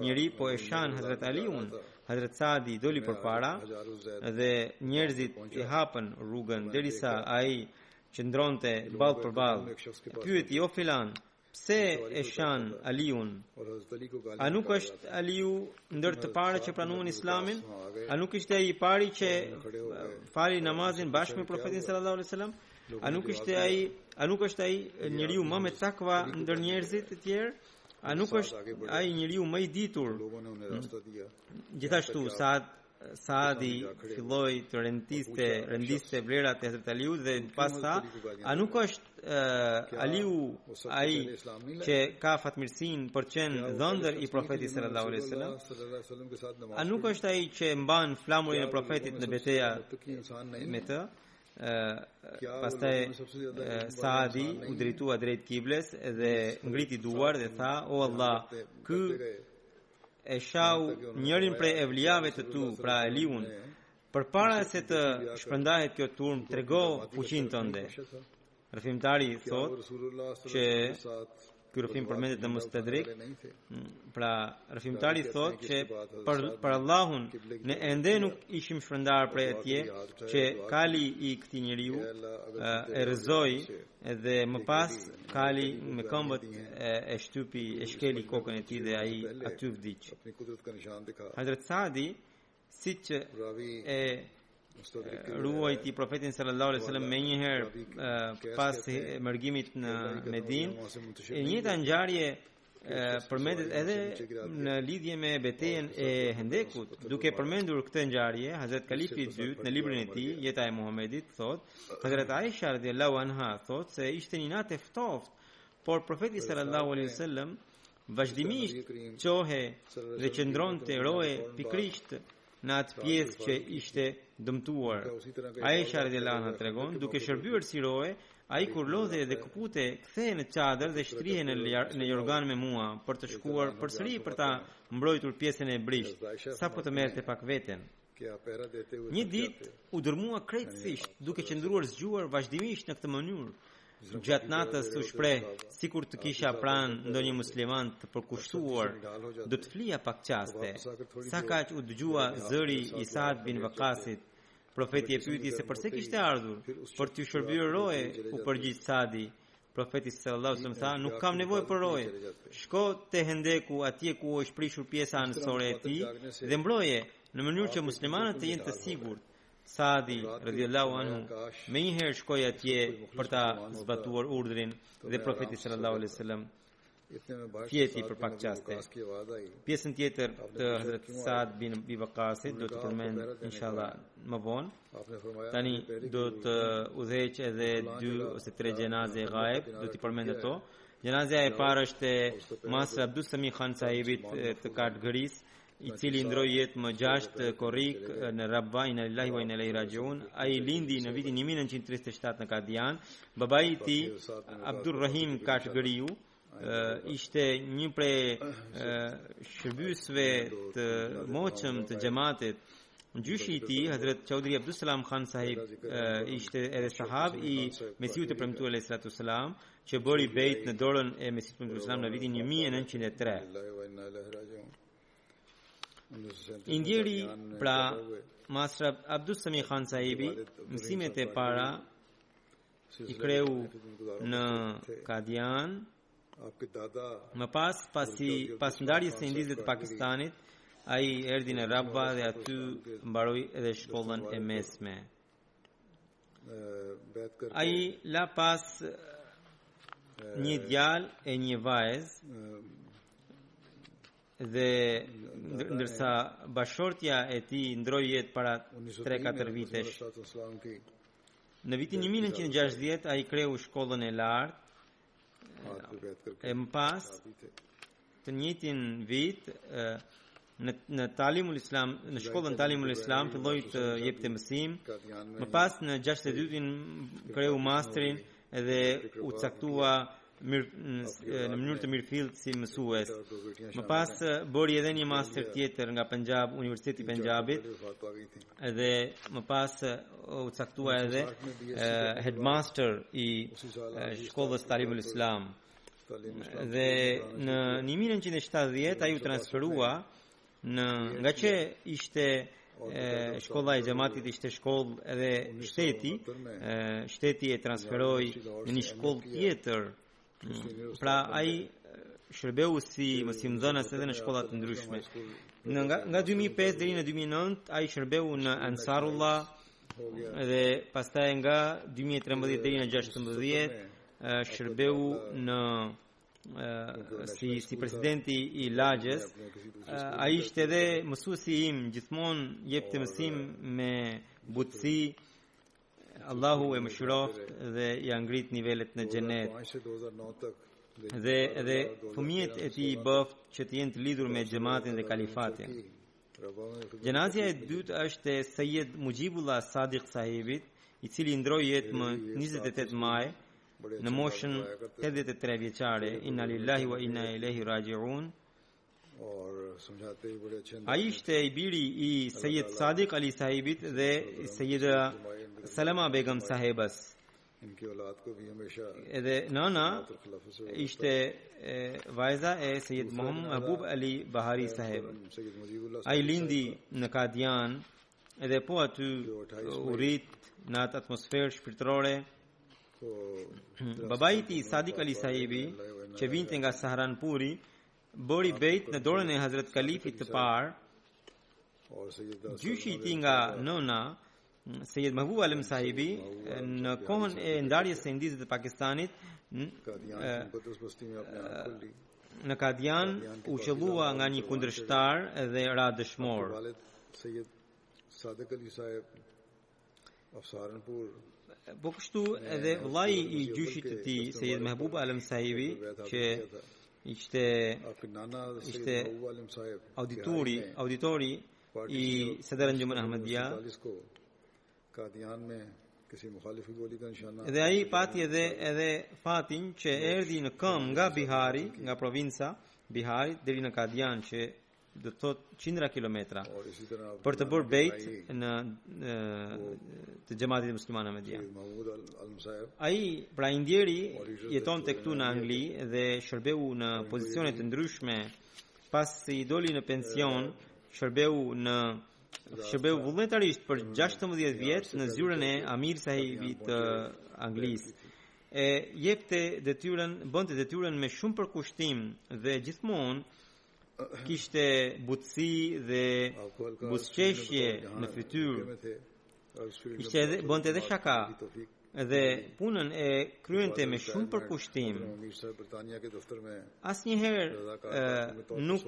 njeri po e shan Hazrat Aliun. Hazrat Saadi doli përpara dhe njerëzit i hapën rrugën derisa ai qëndronte ball për ball. Pyeti, o filan, pse e shan Aliun? A nuk është Aliu ndër të parë që pranuan Islamin? A nuk ishte ai i pari që fali namazin bashkë me profetin sallallahu alaihi wasallam? A nuk është ai njeriu më me takva ndër njerëzit e tjerë? A nuk është ai njeriu më i ditur? Gjithashtu Saad Saadi filloi të rendiste vlerat e Hazrat Aliut dhe pas tha, a nuk është Aliu ai që ka fatmirësinë për të qenë dhëndër i profetit sallallahu alaihi wasallam? A nuk është ai që mban flamurin e profetit në betejë me të? Pastaj Saadi u drejtua drejt kibles dhe ngriti duar dhe tha, o Allah, ky e shau njërin prej evlijave të tu, pra Eliun, përpara se të shpërndahet kjo turm, trego fuqinë tënde. Rëfimtari thot që ky rëfim përmendet në Mustadrik, pra rëfimtari thot që për Allahun ne ende nuk ishim shpërndar prej atje që kali i këtij njeriu e rrëzoi dhe më pas kali me këmbët e shtypi e shkeli kokën e tij dhe ai aty vdiq. Hazrat Saadi siç e ruajti profetin sallallahu alaihi wasallam më njëherë pas mërgimit në Medinë, e njëjta ngjarje përmendet edhe në lidhje me betejën e Hendekut. Duke përmendur këtë ngjarje, Hazrat Kalifi i dytë në librin e tij Jeta e Muhamedit thot, Hazrat Aisha radhiyallahu anha thot se ishte një natë e ftohtë, por profeti sallallahu alaihi wasallam vazhdimisht qohe dhe qëndronte roje pikrisht në atë pjesë që ishte dëmtuar. Aisha radhiyallahu anha tregon, duke shërbyer si roje, ai kur lodhe dhe kupute kthehej në çadër dhe shtrihe në jorgan me mua për të shkuar përsëri për ta mbrojtur pjesën e brisht, sapo të merrte pak veten. Një ditë u dërmua krejtësisht, duke qëndruar zgjuar vazhdimisht në këtë mënyrë. Gjatë natës u shpreh, sikur të kisha pranë ndonjë musliman të përkushtuar, do të flija pak qaste. Sa kaq u dëgjua zëri i Saad bin Waqasit. Profeti e pyeti se pse kishte ardhur për t'ju shërbyer roje, u përgjigj Saadi. Profeti sallallahu alaihi wasallam tha, nuk kam nevojë për roje. Shko te Hendeku, atje ku është prishur pjesa anësore e tij, dhe mbroje në mënyrë që muslimanët të jenë të sigurt. Saadi radhiyallahu anhu më njëherë shkoi atje për ta zbatuar urdhrin dhe profeti sallallahu alaihi wasallam fjeti për pak qaste. Pjesën tjetër të Hazrat Saad bin Abi Waqasit do të përmend inshallah më vonë. Tani do të udhëheq edhe 2 ose 3 gjenaze ghaib, do t'i përmend ato. Gjenazja e parë është Masr Abdul Sami Khan sahibit të Kartgëris, i cili ndroi jetë më 6 korrik në Rabba, inna lillahi wa inna ilaihi rajiun. Ai lindi në vitin 1937 në Kadian. Babai i tij, Abdurrahim Kartgëriu, ishte një prej shërbyesve të moqëm të xhamatit. Gjyshi i tij, Hazrat Chaudhry Abdul Salam Khan sahib, ishte edhe sahab i Mesiut të premtuar alayhi salatu wasalam, që bëri bejt në dorën e Mesiut të premtuar në vitin 1903. Indjeri pra Masr Abdul Sami Khan sahibi mësimet e para i kreu në Kadian. Më pas ndarjes së Indisë të Pakistanit, ai erdhi në Rabba dhe aty mbaroi edhe shkollën e mesme. Ai la pas një djalë e një vajzë, dhe ndërsa bashortja e tij ndroi jetë para 3-4 vitesh. Në vitin 1960 ai kreu shkollën e lartë. E më pas të njëjtin vit në Talimul Islam, në shkollën Talimul Islam filloi të jepte mësim. Më pas në 62-in kreu masterin dhe u caktua në mënyrë të mirëfillt si mësues. Më pas bëri edhe një master tjetër nga Punjab, Universiteti i Punjabit, dhe më pas u caktua edhe headmaster i shkollës Talimul Islam. Dhe në 1970 ai u transferua nga që ishte shkolla e xhamatit ishte shkollë edhe shteti e transferoi në një shkollë tjetër. Pra ai shërbeu si mësimdhënës edhe në shkolla të ndryshme. Nga 2005 deri në 2009 ai shërbeu në Ansarullah dhe pastaj nga 2013 deri në 2016 shërbeu në si presidenti I lagjes, ai ishte edhe mësuesi im, gjithmonë jepte mësim me butësi. Allahu e mëshiroft dhe ja ngrit nivelet në xhenet. 2005 से 2009 तक Dhe fëmijët e tij bëft që të jenë të lidhur me xhamatin dhe kalifatin. Gjenazja e dytë është e Sayyid Mujibullah Sadiq sahibit, I cili ndroi jetë më 28 maj në moshën 83 vjeçare. Inna lillahi wa inna ilaihi raji'un. और समझाते ही बड़े अच्छे Ai ishte I biri I Sayyid Sadiq Ali sahibit dhe Sayyida Salama Begum sahibas. इनकी औलाद को भी हमेशा Edhe nana खिलाफत से ishte vajza e Sayyid Muhammad Mahbub Ali Bahari sahib. Syed Mujibullah Ai lindi në Kadian edhe po aty u rit në atë atmosferë shpirtërore. को Babai I tij Sadiq Ali sahibi, që vinte nga Saharanpuri, bëri bejt në dorën e Hazrat Kalifit të parë. और Syed Gjyshi I tij nga nëna Sayyid Mahbub Alam sahibi në kohën e ndarjes së Indisë dhe Pakistanit Kadian मुकद्दस बस्ती में अपने आप खोल ली në Kadian u qellua nga një kundërshtar dhe ra dëshmor. वालिद सैयद सादिक अली साहब of Saharanpur Po kështu edhe vllai I gjyshit të tij Sayyid Mahbub Alam sahibi, që ishte आपके नाना ishte सैयद महबूब आलम साहब auditori I Sadr Anjuman Ahmadiyya. 1947 को कादियान में किसी मुखालिफी गोली का निशाना Dhe ai pati edhe fatin që erdhi në këmbë nga Bihari, nga provinca Bihari deri në Kadian, që do të thotë 100 kilometra, और इसी तरह për të bërë bejt në të xhamatit musliman Ahmadiyya. Mahmood आलम साहब Ai pra I ndjeri jetonte këtu në Angli dhe shërbeu në pozicione të ndryshme. Pas se I doli në pension, shërbeu vullnetarisht për 16 vjet në zyrën e Amir sahibit të Anglisë. Bënte detyrën me shumë përkushtim dhe gjithmonë kishte butësi dhe buzëqeshje në fytyrë. Bënte edhe shaka dhe punën e kryente me shumë përkushtim. Asnjëherë nuk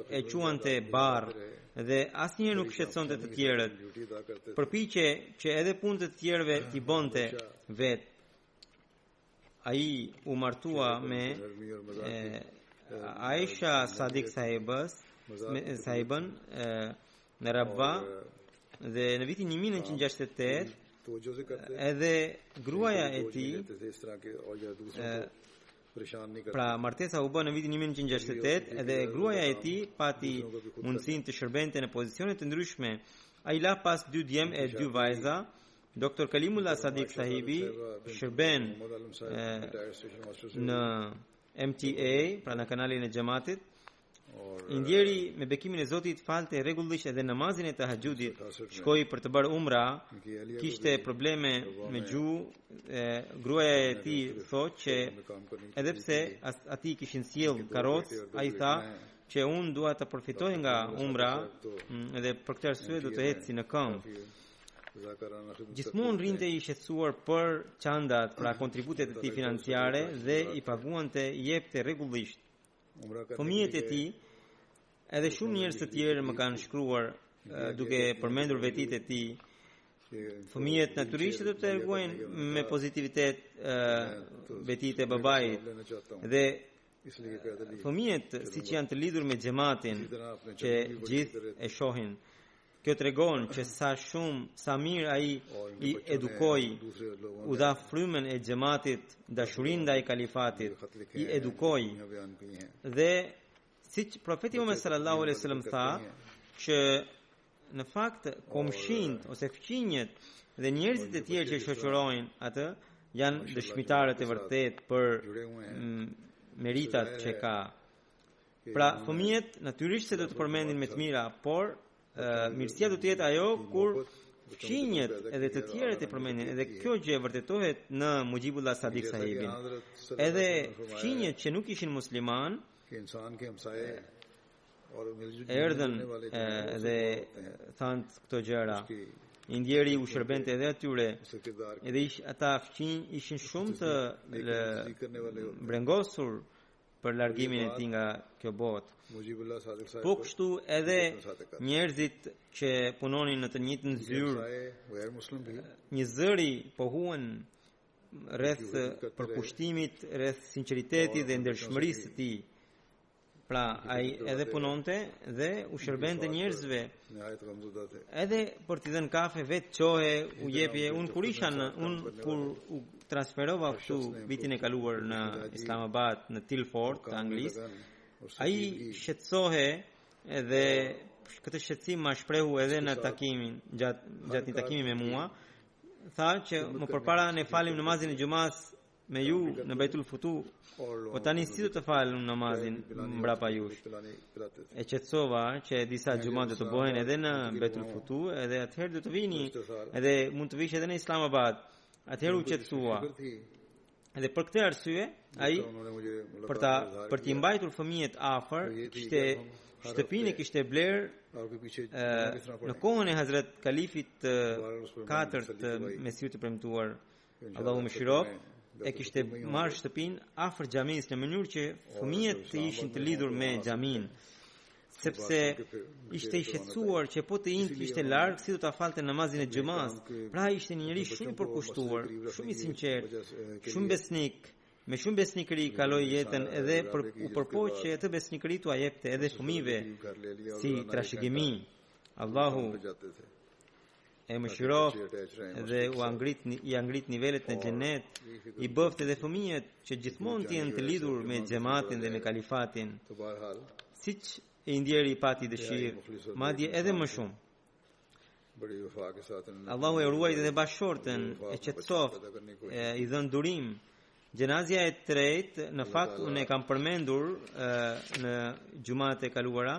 e quante barr dhe asnjëherë nuk shqetësonte të tjerët. Përpiqe që edhe punët e të tjerëve t'i bënte vetë. Ai u martua me Aisha Sadiq sahibën në Rabba dhe në vitin 1968 edhe gruaja e tij, pra martesa u bë në vitin 1968 edhe gruaja e tij pati mundësinë të shërbente në pozicione të ndryshme. Ai la pas 2 djem e 2 vajza. Dr. Kalimullah Sadiq sahibi shërben në MTA, pra në kanalin e xhamatit. I ndjeri me bekimin e Zotit, falte rregullisht edhe namazin e tahajjudit, shkoi për të bërë umra, kishte probleme me gjuhë. Gruaja e tij thotë që edhe pse atij kishin sjell karrocë, ai tha që unë dua të përfitoj nga umra dhe për këtë arsye do të eci në këmbë. Gjithmonë rinte I shqetësuar për çandat, pra kontributet e tij financiare dhe I paguante, jepte rregullisht. Fëmijët e tij edhe shumë njerëz të tjerë më kanë shkruar duke përmendur vetitë e tij. Fëmijët natyrisht do të tregojnë me pozitivitet vetitë e babait dhe fëmijët siç janë të lidhur me xhamatin që gjithë e shohin. Kjo tregon që sa mirë ai I edukoi, u dha frymën e xhamatit, dashurinë ndaj kalifatit, I edukoi. Dhe siç profeti Muhammed sallallahu alaihi wasallam tha që në fakt komshinët ose fqinjët dhe njerëzit e tjerë që shoqërojnë atë janë dëshmitarët e vërtet për meritat që ka. Pra fëmijët natyrisht se do të përmendin me të mira, por mirësia do të jetë ajo kur fqinjët edhe të tjerët e përmendin. Edhe kjo gjë vërtetohet në Mujibullah Sadiq sahibin. Edhe fqinjët që nuk ishin musliman erdhën dhe thanë këto gjëra. I ndjeri u shërbente edhe atyre. Edhe ata fqinj ishin shumë të brengosur për largimin e tij nga kjo botë. Mujibullah Sadiq Sahib Po kështu edhe njerëzit që punonin në të njëjtën zyrë, गैर मुस्लिम भी një zëri pohuan rreth përkushtimit, rreth sinqeritetit dhe ndershmërisë së tij. Pra ai edhe punonte dhe u shërbente njerëzve, निहायत गमज़दा थे. edhe për t'i dhënë kafe vetë çohe u jepje. Unë kur u transferova këtu vitin e kaluar në Islamabad, në Tilford të Anglisë, ai shqetësohe edhe këtë shqetësim ma shprehu edhe në takimin gjatë një takimi me mua. Tha që më përpara ne falim namazin e xumas me ju në Baitul Futu, po tani si do të falem namazin mbrapa jush. E qetësova që disa xumat do të bëhen edhe në Baitul Futu, edhe atëherë do të vini, edhe mund të vish edhe në Islamabad. Atëherë u qetësua. Edhe për këtë arsye, ai për t'i mbajtur fëmijët afër, kishte shtëpinë e kishte bler në kohën e Hazret Kalifit katërt Mesiut të premtuar, Allahu mëshiroft, e kishte marrë shtëpinë afër xhamisë në mënyrë që fëmijët të ishin të lidhur me xhamin, sepse ishte i shqetësuar që po të ishte larg si do ta falte namazin e xumas. Pra ishte një njerëz shumë i përkushtuar, shumë i sinqert, shumë besnik. Me shumë besnikëri kaloi jetën edhe u përpoqë që atë besnikëri t'u jepte edhe fëmijëve si trashëgimi. Allahu e mëshiroft dhe i angrit nivelet në xhenet, i bëft edhe fëmijët që gjithmonë të jenë të lidhur me xhamatin dhe me kalifatin, siç e ndjeri i pati dëshirë, madje edhe më shumë. Allahu e ruajt edhe bashkëshortën, e qetësoft, i dhën durim. Gjenazja e tretë, në fakt unë e kam përmendur në xumat e kaluara,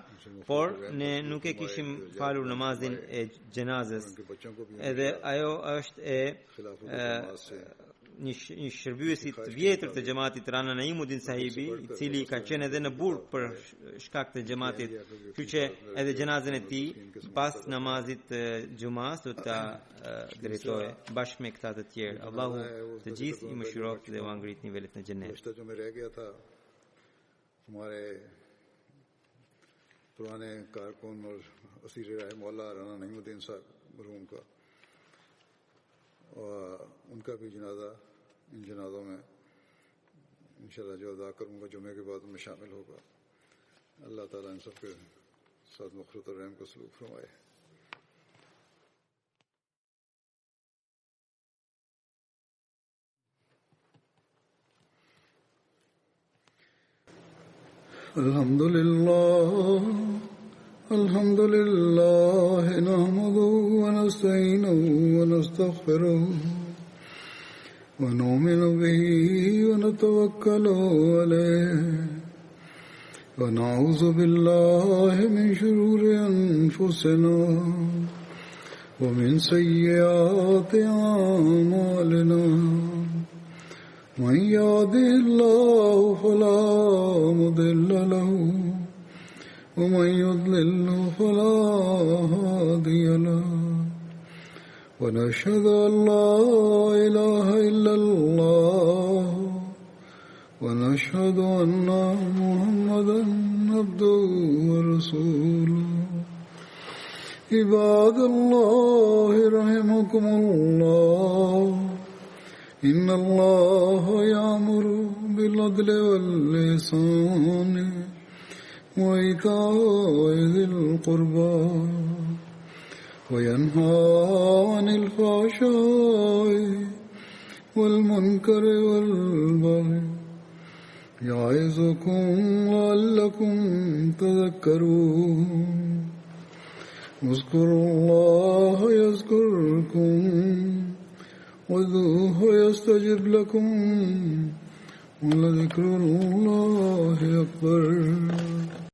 por ne nuk e kishim falur namazin e gjenazës. Edhe ajo është një shërbyesit të vjetër të xhamatit Rana Naimuddin Sahibi, i cili ka qenë edhe në burg për shkak të xhamatit, kështu që edhe gjenazën e tij pas namazit të xumas do ta drejtoje bashkë me këta të tjerë. Allahu të gjithë i mëshiroft dhe u ngrit nivelet në xhenet. पुराने कारकुन और असीर राय मौला राना नईमुद्दीन साहब मरहूम का, और उनका भी जनाजा इन जनाजों में इंशाल्लाह जो अदा करूँगा जुमे के बाद में शामिल होगा. अल्लाह ताला इन सब के साथ मग़फ़िरत और रहम का सलूक फरमाए. الحمد لله نحمده ونستعينه ونستغفره ونؤمن به ونتوكل عليه ونعوذ بالله من شرور أنفسنا ومن سيئات أعمالنا. من يهده الله فلا مضل له ومن يضلل فلا هادي له. ونشهد أن لا إله إلا الله ونشهد أن محمدا عبده ورسوله. عباد الله رحمكم الله، إن الله يأمر بالعدل والإحسان وإيتاء ذي القربى وينهى عن الفحشاء والمنكر والبغي يعظكم لعلكم تذكرون. اذكروا الله يذكركم وادعوه يستجب لكم ولذكر الله أكبر.